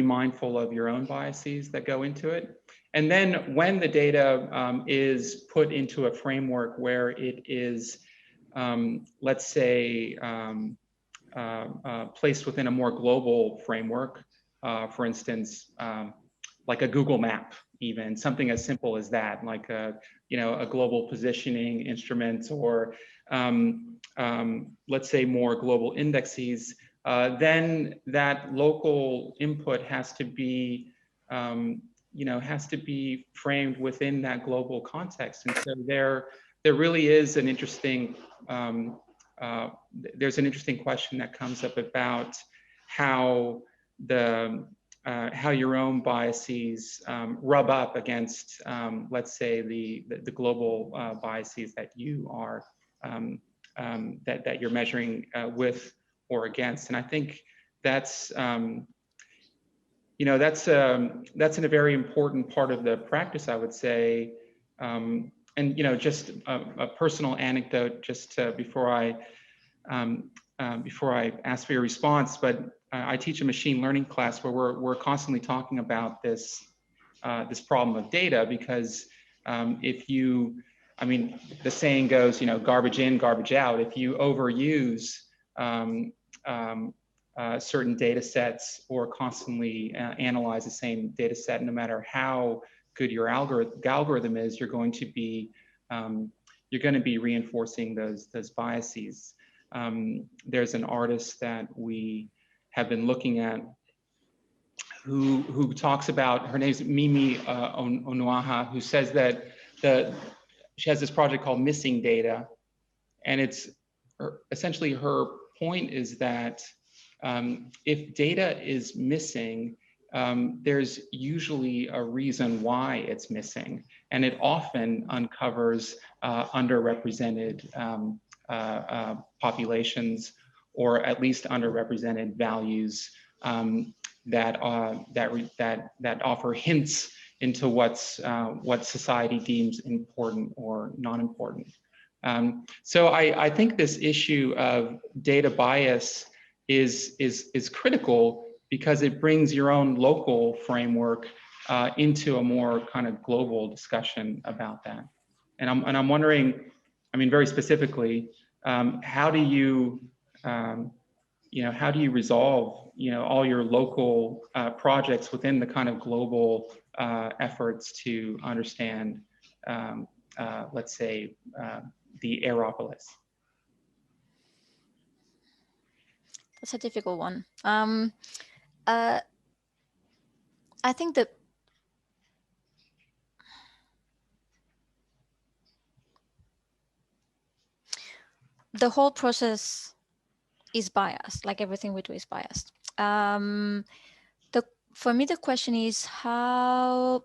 mindful of your own biases that go into it. And then when the data is put into a framework where it is, let's say, placed within a more global framework, for instance, like a Google map, even something as simple as that, like a global positioning instrument, or let's say more global indexes, then that local input has to be framed within that global context. And so there really is an interesting there's an interesting question that comes up about how your own biases rub up against, let's say, the global biases that you are that you're measuring with or against. And I think that's that's a very important part of the practice, I would say. And just a personal anecdote, just before I ask for your response, but I teach a machine learning class where we're constantly talking about this problem of data, because the saying goes, garbage in, garbage out. If you overuse certain data sets, or constantly analyze the same data set, no matter how good your algorithm is, you're going to be reinforcing those biases. There's an artist that we have been looking at who talks about, her name's Mimi Onuaha, who says that she has this project called Missing Data, and it's essentially her point is that if data is missing, there's usually a reason why it's missing, and it often uncovers underrepresented populations, or at least underrepresented values that offer hints into what society deems important or non-important. So I think this issue of data bias is critical, because it brings your own local framework into a more kind of global discussion about that. And I'm wondering, I mean, very specifically, how do you resolve, all your local projects within the kind of global efforts to understand, let's say, the Aeropolis? That's a difficult one. I think that the whole process is biased, like everything we do is biased. For me, the question is how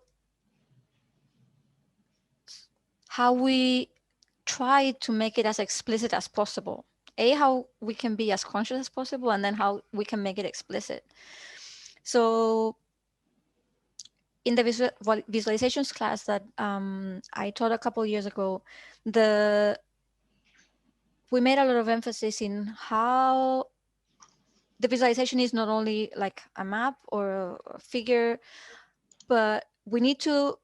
we try to make it as explicit as possible. How we can be as conscious as possible, and then how we can make it explicit. So in the visualizations class that I taught a couple of years ago, we made a lot of emphasis in how the visualization is not only like a map or a figure, but we need to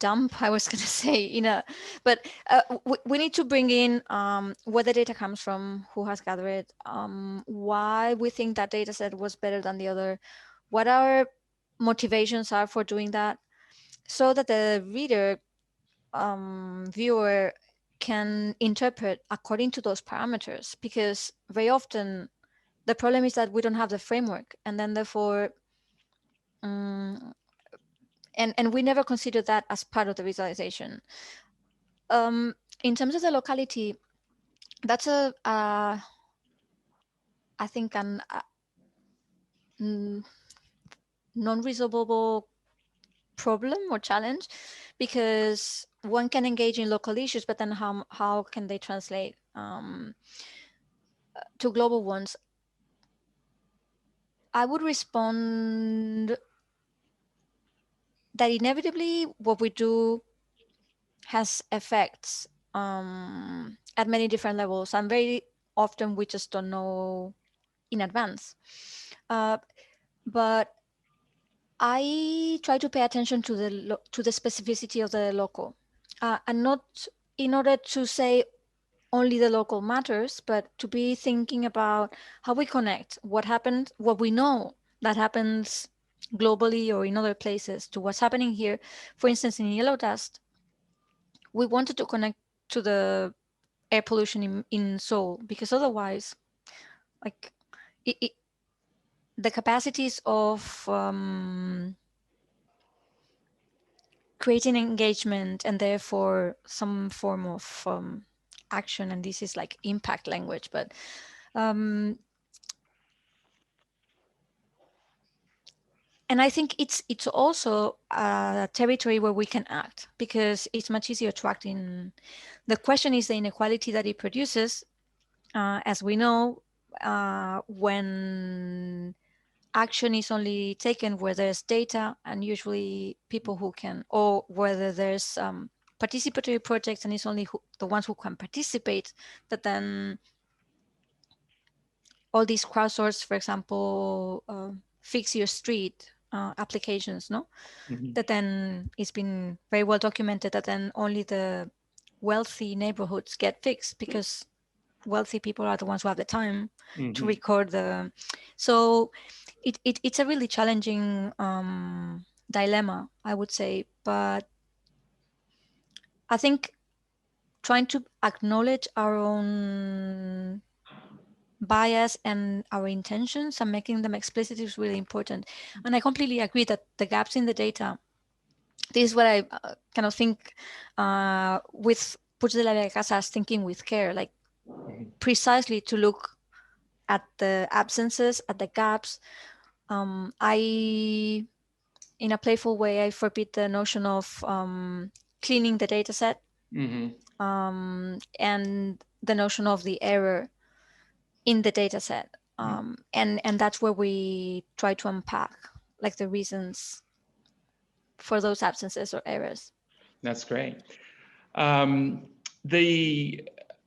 dump, I was going to say, but we need to bring in where the data comes from, who has gathered it, why we think that data set was better than the other, what our motivations are for doing that, so that the reader, viewer can interpret according to those parameters. Because very often the problem is that we don't have the framework, and then therefore and we never consider that as part of the visualization. In terms of the locality, that's I think an non-resolvable problem or challenge, because one can engage in local issues, but then how can they translate to global ones? I would respond that inevitably what we do has effects at many different levels, and very often we just don't know in advance. But I try to pay attention to the specificity of the local, and not in order to say only the local matters, but to be thinking about how we connect what happened, what we know that happens globally or in other places, to what's happening here. For instance, in yellow dust, we wanted to connect to the air pollution in Seoul, because otherwise, like the capacities of creating engagement and therefore some form of action, and this is like impact language, but and I think it's also a territory where we can act, because it's much easier to act in. The question is the inequality that it produces, as we know, when action is only taken where there's data and usually people who can, or whether there's participatory projects and it's only the ones who can participate, that then all these crowdsource, for example, fix your street applications, no? Mm-hmm. That then it's been very well documented that then only the wealthy neighborhoods get fixed, because wealthy people are the ones who have the time mm-hmm. to record the. So it's a really challenging dilemma, I would say. But I think trying to acknowledge our own bias and our intentions and making them explicit is really important. And I completely agree that the gaps in the data, this is what I kind of think with Puig de la Casa's thinking with care, like precisely to look at the absences, at the gaps. I, in a playful way, I forbid the notion of cleaning the data set and the notion of the error in the data set. And that's where we try to unpack like the reasons for those absences or errors. That's great.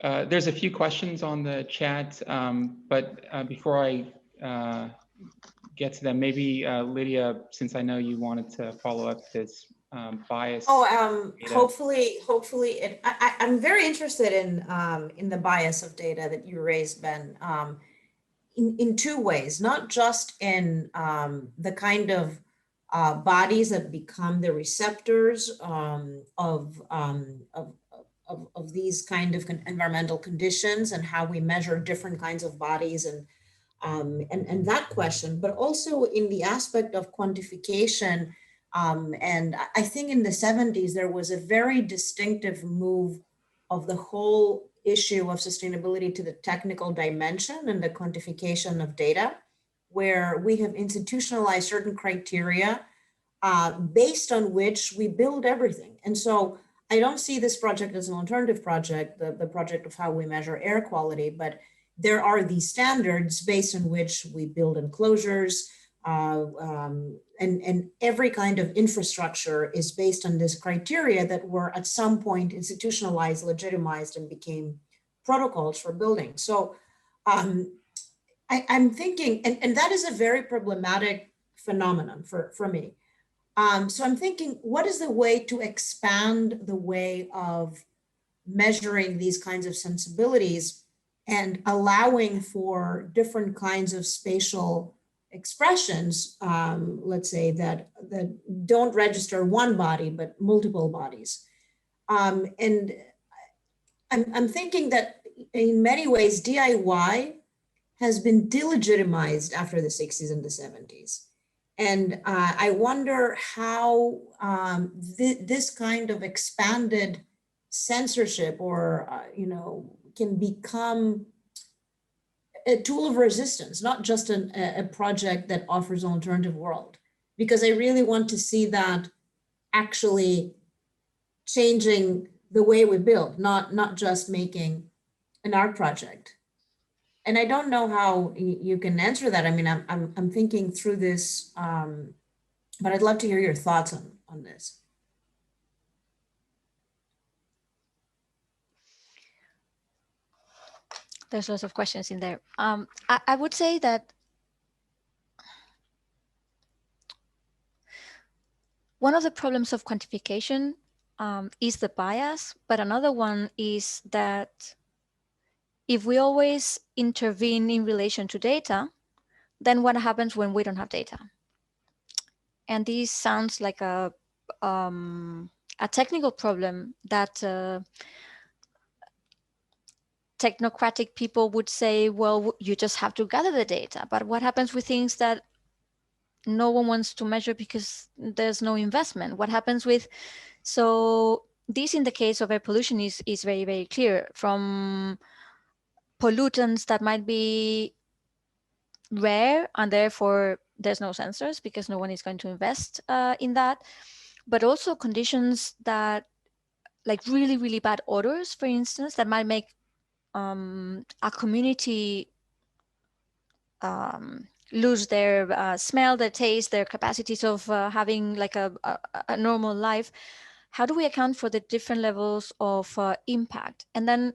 There's a few questions on the chat, but before I get to them, maybe Lydia, since I know you wanted to follow up this bias. Hopefully I'm very interested in the bias of data that you raised, Ben, in two ways, not just in the kind of bodies that become the receptors of these kind of environmental conditions and how we measure different kinds of bodies and that question, but also in the aspect of quantification. And I think in the 70s, there was a very distinctive move of the whole issue of sustainability to the technical dimension and the quantification of data, where we have institutionalized certain criteria based on which we build everything. And so I don't see this project as an alternative project, the project of how we measure air quality, but there are these standards based on which we build enclosures, and every kind of infrastructure is based on this criteria that were at some point institutionalized, legitimized, and became protocols for building. So I'm thinking, and that is a very problematic phenomenon for me. So I'm thinking, what is the way to expand the way of measuring these kinds of sensibilities and allowing for different kinds of spatial expressions, let's say, that don't register one body, but multiple bodies. And I'm thinking that in many ways, DIY has been delegitimized after the 60s and the 70s. And I wonder how this kind of expanded censorship or, can become a tool of resistance, not just a project that offers an alternative world. Because I really want to see that actually changing the way we build, not just making an art project. And I don't know how you can answer that. I mean, I'm thinking through this, but I'd love to hear your thoughts on this. There's lots of questions in there. I would say that one of the problems of quantification is the bias, but another one is that if we always intervene in relation to data, then what happens when we don't have data? And this sounds like a technical problem that technocratic people would say, well, you just have to gather the data. But what happens with things that no one wants to measure because there's no investment? What happens with, so this in the case of air pollution is very, very clear, from pollutants that might be rare and therefore there's no sensors because no one is going to invest in that, but also conditions that, like really, really bad odors, for instance, that might make a community lose their smell, their taste, their capacities of having like a normal life. How do we account for the different levels of impact? And then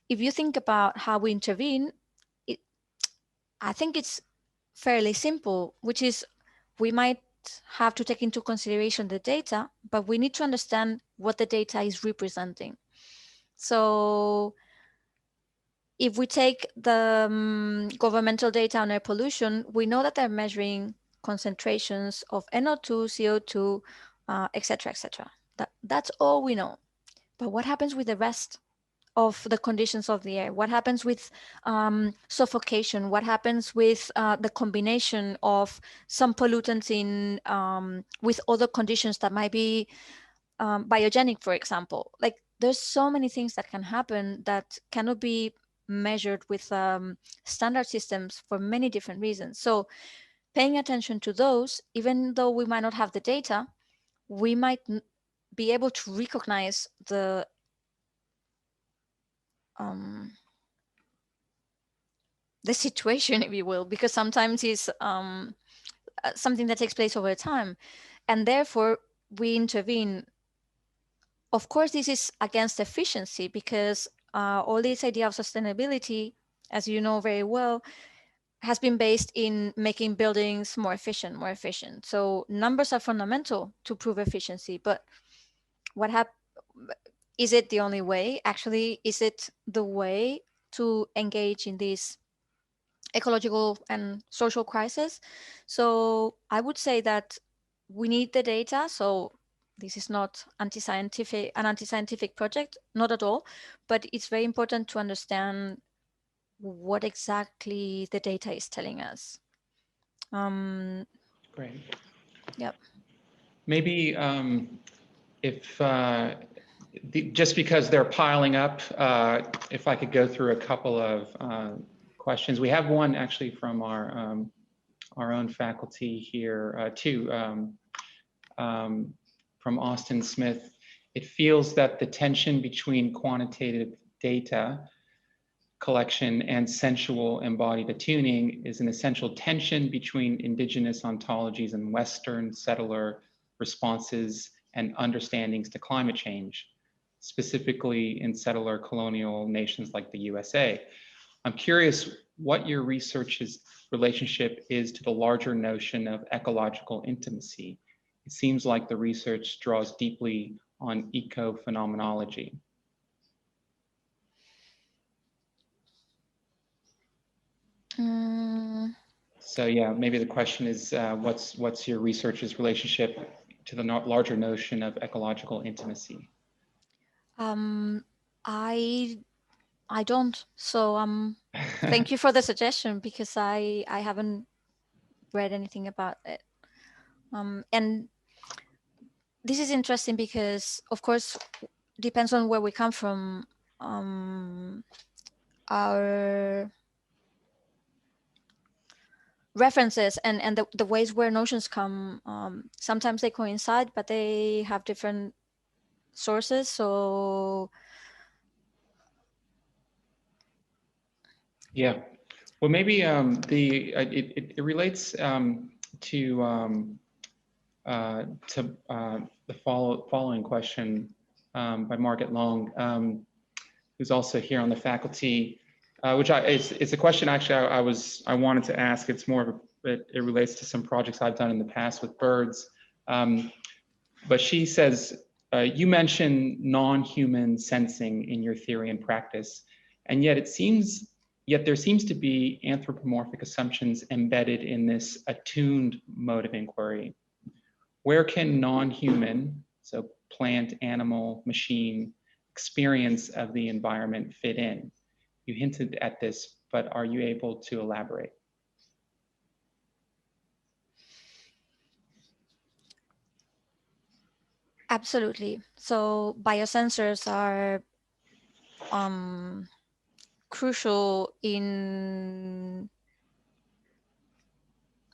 if you think about how we intervene, I think it's fairly simple, which is we might have to take into consideration the data, but we need to understand what the data is representing. So if we take the governmental data on air pollution, we know that they're measuring concentrations of NO2, CO2, et cetera, et cetera. That's all we know. But what happens with the rest of the conditions of the air? What happens with suffocation? What happens with the combination of some pollutants in with other conditions that might be biogenic, for example? Like, there's so many things that can happen that cannot be measured with standard systems for many different reasons. So paying attention to those, even though we might not have the data, we might be able to recognize the situation, if you will, because sometimes it's something that takes place over time, and therefore we intervene. Of course, this is against efficiency, because all this idea of sustainability, as you know very well, has been based in making buildings more efficient. So numbers are fundamental to prove efficiency, but is it the only way? Actually, is it the way to engage in this ecological and social crisis? So I would say that we need the data. So this is not an anti-scientific project, not at all, but it's very important to understand what exactly the data is telling us. Great. Yep. Maybe if just because they're piling up, if I could go through a couple of questions. We have one actually from our own faculty here too, from Austin Smith. It feels that the tension between quantitative data collection and sensual embodied attuning is an essential tension between indigenous ontologies and Western settler responses and understandings to climate change, specifically in settler colonial nations like the USA. I'm curious what your research's relationship is to the larger notion of ecological intimacy. It seems like the research draws deeply on eco-phenomenology. So yeah, maybe the question is, what's your research's relationship to the larger notion of ecological intimacy? I don't. So thank you for the suggestion, because I haven't read anything about it. And this is interesting because, of course, depends on where we come from. Our references and the ways where notions come, sometimes they coincide, but they have different sources. So yeah, well, maybe it relates to the following question by Margaret Long, who's also here on the faculty, which it's a question actually I wanted to ask. It's more of it relates to some projects I've done in the past with birds. But she says, you mentioned non-human sensing in your theory and practice, and yet there seems to be anthropomorphic assumptions embedded in this attuned mode of inquiry. Where can non-human, so plant, animal, machine, experience of the environment fit in? You hinted at this, but are you able to elaborate? absolutely. So biosensors are crucial in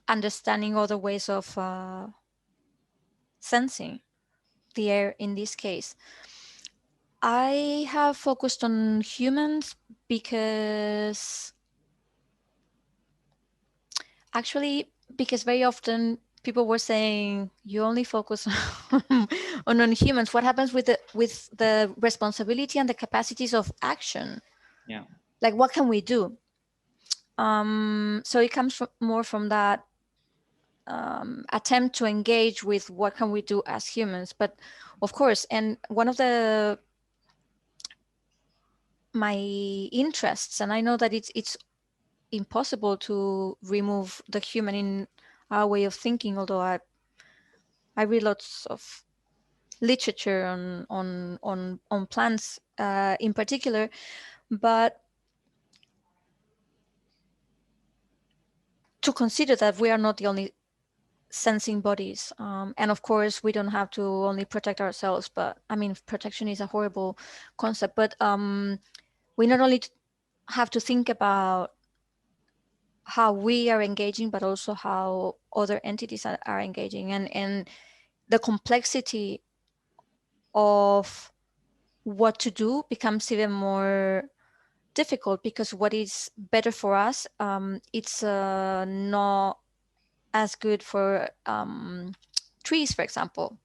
understanding other ways of sensing the air in this case. I have focused on humans because very often people were saying you only focus on non-humans. What happens with the responsibility and the capacities of action? Yeah. Like, what can we do? So it comes more from that attempt to engage with what can we do as humans. But of course, and one of my interests, and I know that it's impossible to remove the human in our way of thinking, although I read lots literature on plants in particular, but to consider that we are not the only sensing bodies. And of course, we don't have to only protect ourselves, but I mean, protection is a horrible concept, but we not only have to think about how we are engaging, but also how other entities are engaging, and the complexity of what to do becomes even more difficult, because what is better for us, it's not as good for trees, for example.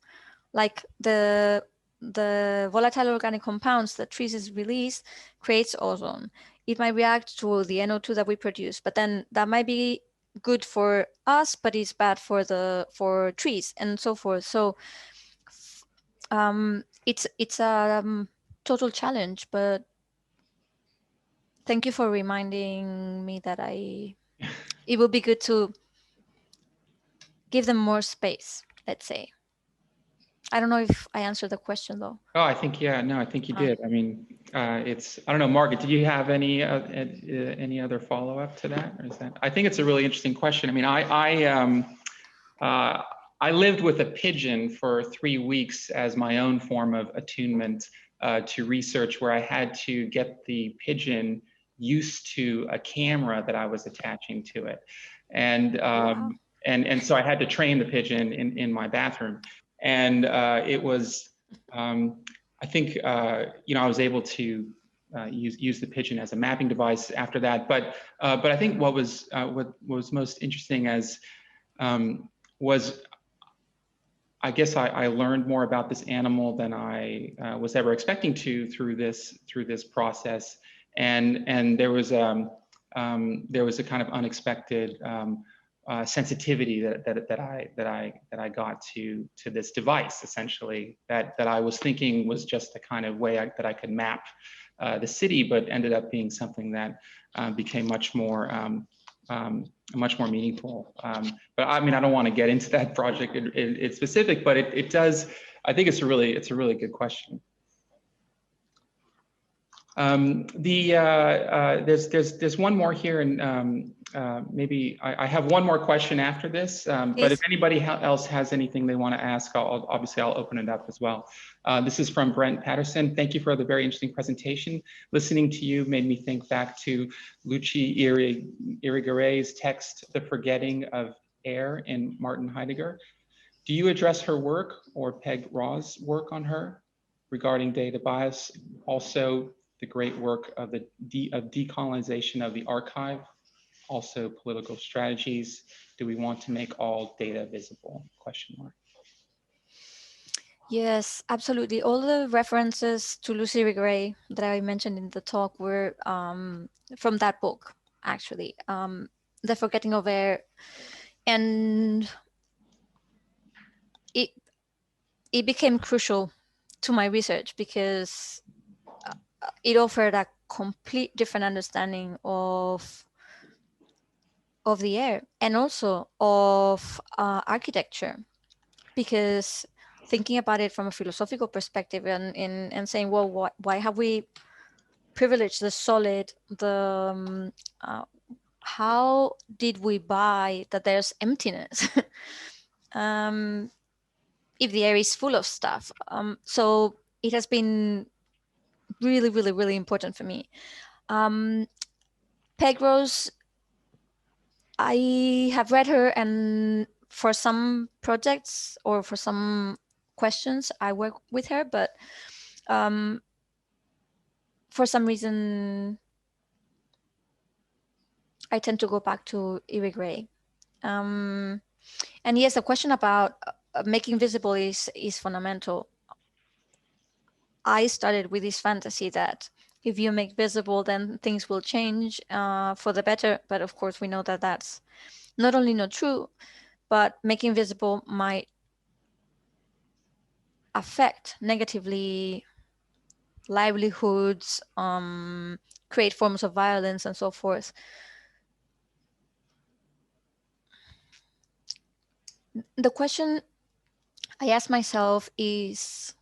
Like the volatile organic compounds that trees release creates ozone. It might react to the NO2 that we produce, but then that might be good for us, but it's bad for trees and so forth. So it's a total challenge, but thank you for reminding me that it would be good to give them more space, let's say. I don't know if I answered the question though. Oh, I think, yeah, no, I think you did. I mean, I don't know, Margaret, did you have any other follow-up to that? Or is that, I think it's a really interesting question. I mean, I lived with a pigeon for 3 weeks as my own form of attunement to research, where I had to get the pigeon used to a camera that I was attaching to it. And, Wow. and so I had to train the pigeon in my bathroom. And it was, I think, you know, I was able to use the pigeon as a mapping device after that. But I think what was most interesting was, I guess I learned more about this animal than I was ever expecting to through this process, and there was a kind of unexpected sensitivity that I got to this device, essentially, that I was thinking was just the kind of way that I could map the city, but ended up being something that became much more meaningful. But I mean, I don't want to get into that project in specific, but it does. I think it's a really good question. There's one more here, and maybe I have one more question after this. But if anybody else has anything they want to ask, obviously I'll open it up as well. This is from Brent Patterson. Thank you for the very interesting presentation. Listening to you made me think back to Luci Irigarei's text, "The Forgetting of Air" in Martin Heidegger. Do you address her work or Peg Raw's work on her regarding data bias? Also, the great work of decolonization of the archive, also political strategies. Do we want to make all data visible? Question mark. Yes, absolutely. All the references to Luci Irigaray that I mentioned in the talk were from that book, actually, The Forgetting of Air. And it became crucial to my research because it offered a complete different understanding of the air and also of architecture, because thinking about it from a philosophical perspective and saying, well, why have we privileged the solid, how did we buy that there's emptiness if the air is full of stuff? So it has been really, really, really important for me. Peg Rose, I have read her, and for some projects or for some questions, I work with her, but for some reason, I tend to go back to Irigaray. And yes, the question about making visible is fundamental. I started with this fantasy that if you make visible, then things will change for the better. But of course, we know that that's not only not true, but making visible might affect negatively livelihoods, create forms of violence, and so forth. The question I ask myself is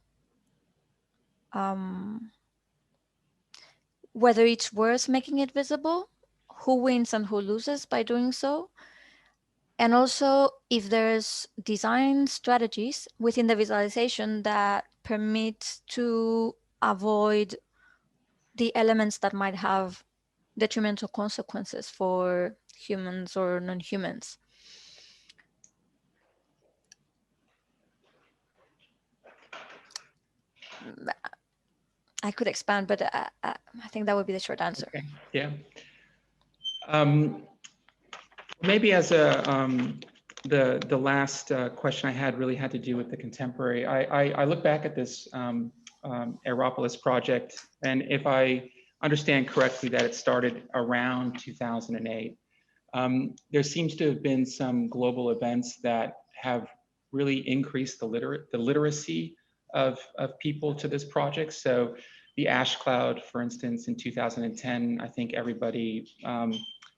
whether it's worth making it visible, who wins and who loses by doing so, and also if there's design strategies within the visualization that permit to avoid the elements that might have detrimental consequences for humans or non-humans. I could expand, but I think that would be the short answer. Okay. Yeah. Maybe as a the last question I had really had to do with the contemporary. I look back at this Aeropolis project, and if I understand correctly, that it started around 2008. There seems to have been some global events that have really increased the literacy of people to this project. So the ash cloud, for instance, in 2010, I think everybody,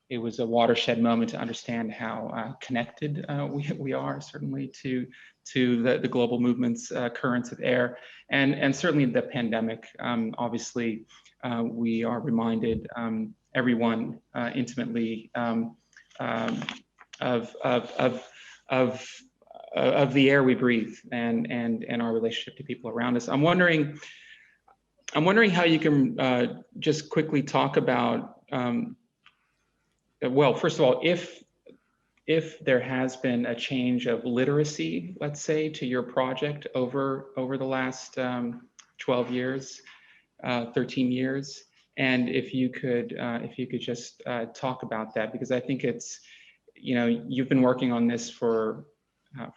it was a watershed moment to understand how connected we are, certainly to the global movements, currents of air, and certainly the pandemic. Obviously, we are reminded, everyone intimately, of the air we breathe and our relationship to people around us. I'm wondering how you can just quickly talk about, well, first of all, if there has been a change of literacy, let's say, to your project over the last 12 years, 13 years, and if you could just talk about that, because I think it's, you know, you've been working on this for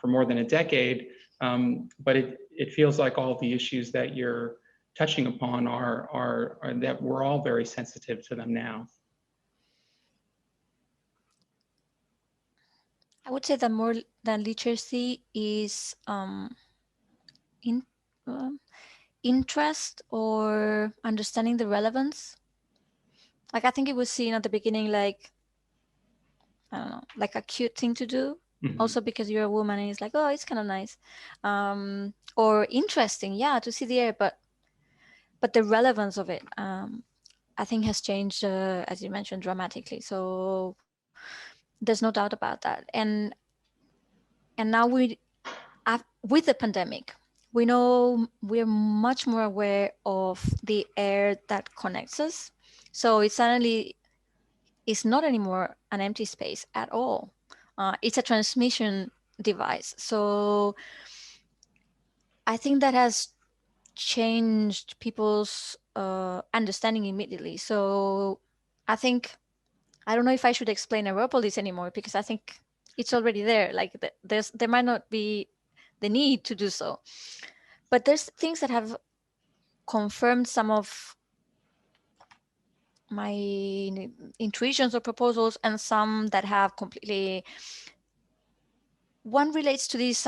more than a decade, but it feels like all of the issues that you're touching upon are that we're all very sensitive to them now. I would say that more than literacy is interest or understanding the relevance. Like, I think it was seen at the beginning like, I don't know, like a cute thing to do. Mm-hmm. Also because you're a woman and it's like, oh, it's kind of nice. Or interesting, yeah, to see the air, but the relevance of it, I think has changed, as you mentioned, dramatically. So there's no doubt about that. And now with the pandemic, we know we're much more aware of the air that connects us. So it suddenly is not anymore an empty space at all. It's a transmission device. So I think that has changed people's understanding immediately. So I think, I don't know if I should explain Aeropolis anymore, because I think it's already there. Like there might not be the need to do so, but there's things that have confirmed some of my intuitions or proposals, and some that have completely. One relates to this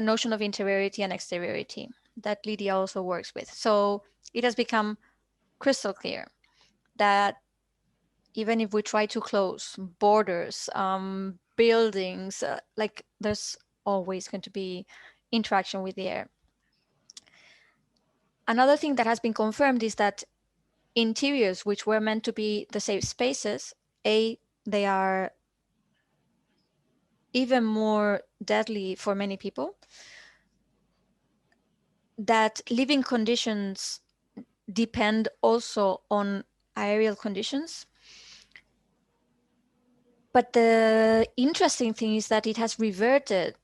notion of interiority and exteriority that Lydia also works with. So it has become crystal clear that even if we try to close borders, buildings, like there's always going to be interaction with the air. Another thing that has been confirmed is that interiors, which were meant to be the safe spaces, they are even more deadly for many people, that living conditions depend also on aerial conditions. But the interesting thing is that it has reverted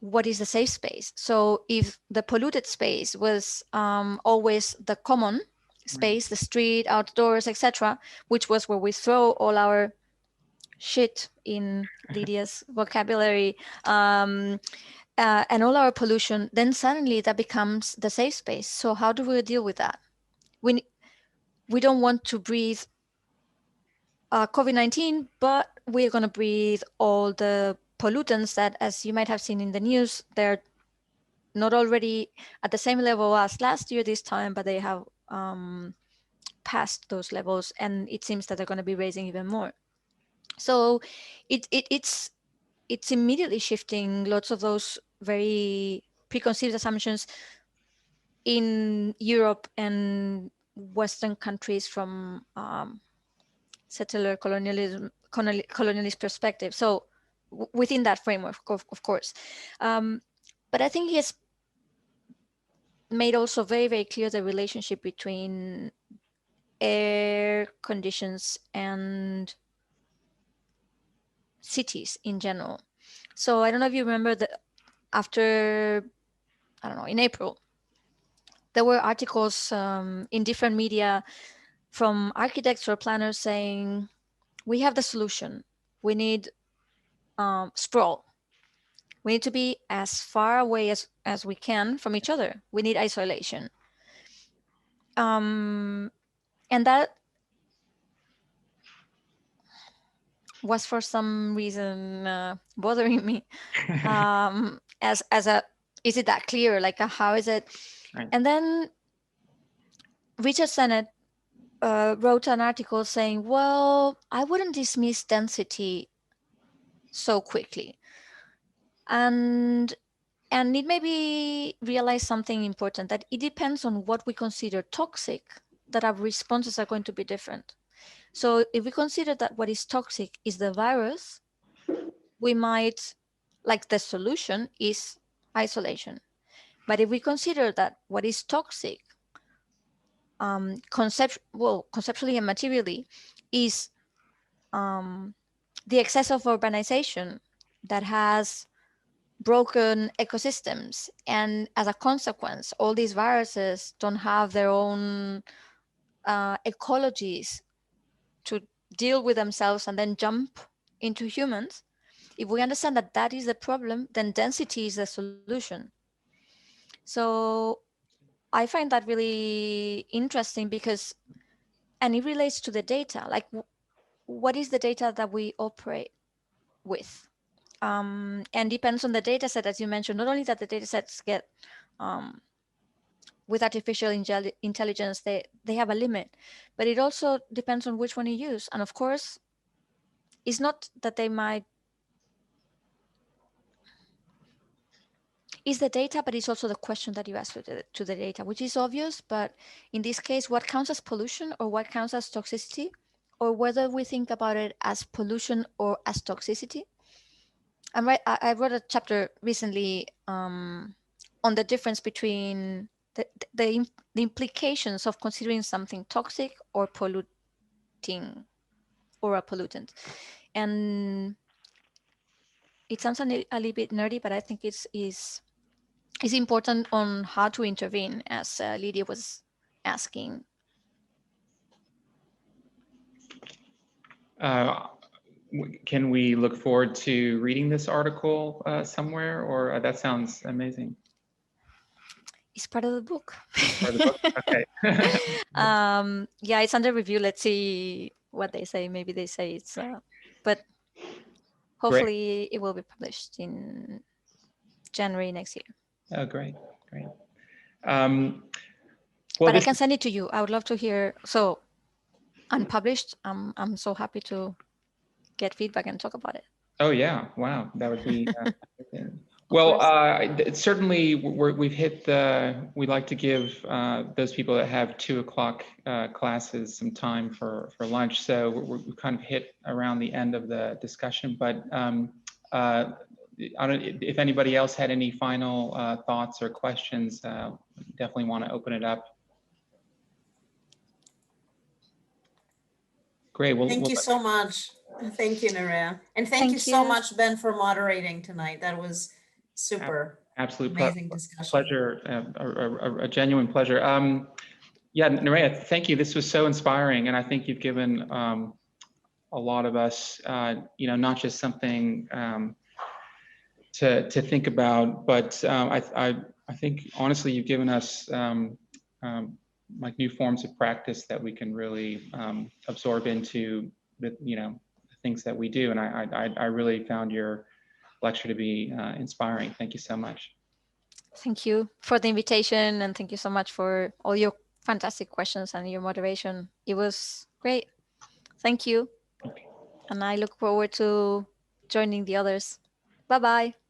what is a safe space. So if the polluted space was always the common space, the street, outdoors, etc., which was where we throw all our shit, in Lydia's vocabulary, and all our pollution, then suddenly that becomes the safe space. So how do we deal with that? We don't want to breathe COVID-19, but we're going to breathe all the pollutants that, as you might have seen in the news, they're not already at the same level as last year this time, but they have passed those levels, and it seems that they're going to be raising even more. So it's immediately shifting lots of those very preconceived assumptions in Europe and Western countries from settler colonialist perspective. So within that framework, of course. But I think he has made also very, very clear the relationship between air conditions and cities in general. So I don't know if you remember that after, I don't know, in April, there were articles in different media from architects or planners saying, we have the solution. We need sprawl. We need to be as far away as we can from each other. We need isolation. And that was for some reason bothering me. As a, is it that clear? Like, how is it? Right. And then Richard Sennett wrote an article saying, well, I wouldn't dismiss density so quickly. And it made me realize something important, that it depends on what we consider toxic, that our responses are going to be different. So if we consider that what is toxic is the virus, we might, like, the solution is isolation. But if we consider that what is toxic, conceptually and materially, is the excess of urbanization that has broken ecosystems, and as a consequence, all these viruses don't have their own ecologies to deal with themselves and then jump into humans. If we understand that that is the problem, then density is the solution. So I find that really interesting because, and it relates to the data, like what is the data that we operate with? And depends on the data set, as you mentioned, not only that the data sets get, with artificial intelligence, they have a limit, but it also depends on which one you use. And of course, it's not that they might, is the data, but it's also the question that you ask to the data, which is obvious, but in this case, what counts as pollution or what counts as toxicity, or whether we think about it as pollution or as toxicity. I wrote a chapter recently on the difference between the implications of considering something toxic or polluting or a pollutant. And it sounds a little bit nerdy, but I think it's important on how to intervene, as Lydia was asking. Can we look forward to reading this article somewhere, or that sounds amazing? It's part of the book. Part of the book? Okay. Yeah, it's under review. Let's see what they say. Maybe they say it's, but hopefully it will be published in January next year. Oh, great. But I can send it to you. I would love to hear. So unpublished, I'm so happy to get feedback and talk about it. Oh yeah, wow, that would be well, certainly we've hit we'd like to give those people that have 2 o'clock classes some time for lunch, so we've kind of hit around the end of the discussion, but I don't, if anybody else had any final thoughts or questions, definitely want to open it up. Great. Well, thank you so much. Thank you, Nerea. And thank you so much, Ben, for moderating tonight. That was super. Absolute amazing discussion. Pleasure, a genuine pleasure. Yeah, Nerea, thank you. This was so inspiring. And I think you've given a lot of us, not just something to think about, but I think, honestly, you've given us like new forms of practice that we can really absorb into the things that we do, and I really found your lecture to be inspiring. Thank you so much. Thank you for the invitation, and thank you so much for all your fantastic questions and your moderation. It was great. Thank you, and I look forward to joining the others. Bye bye.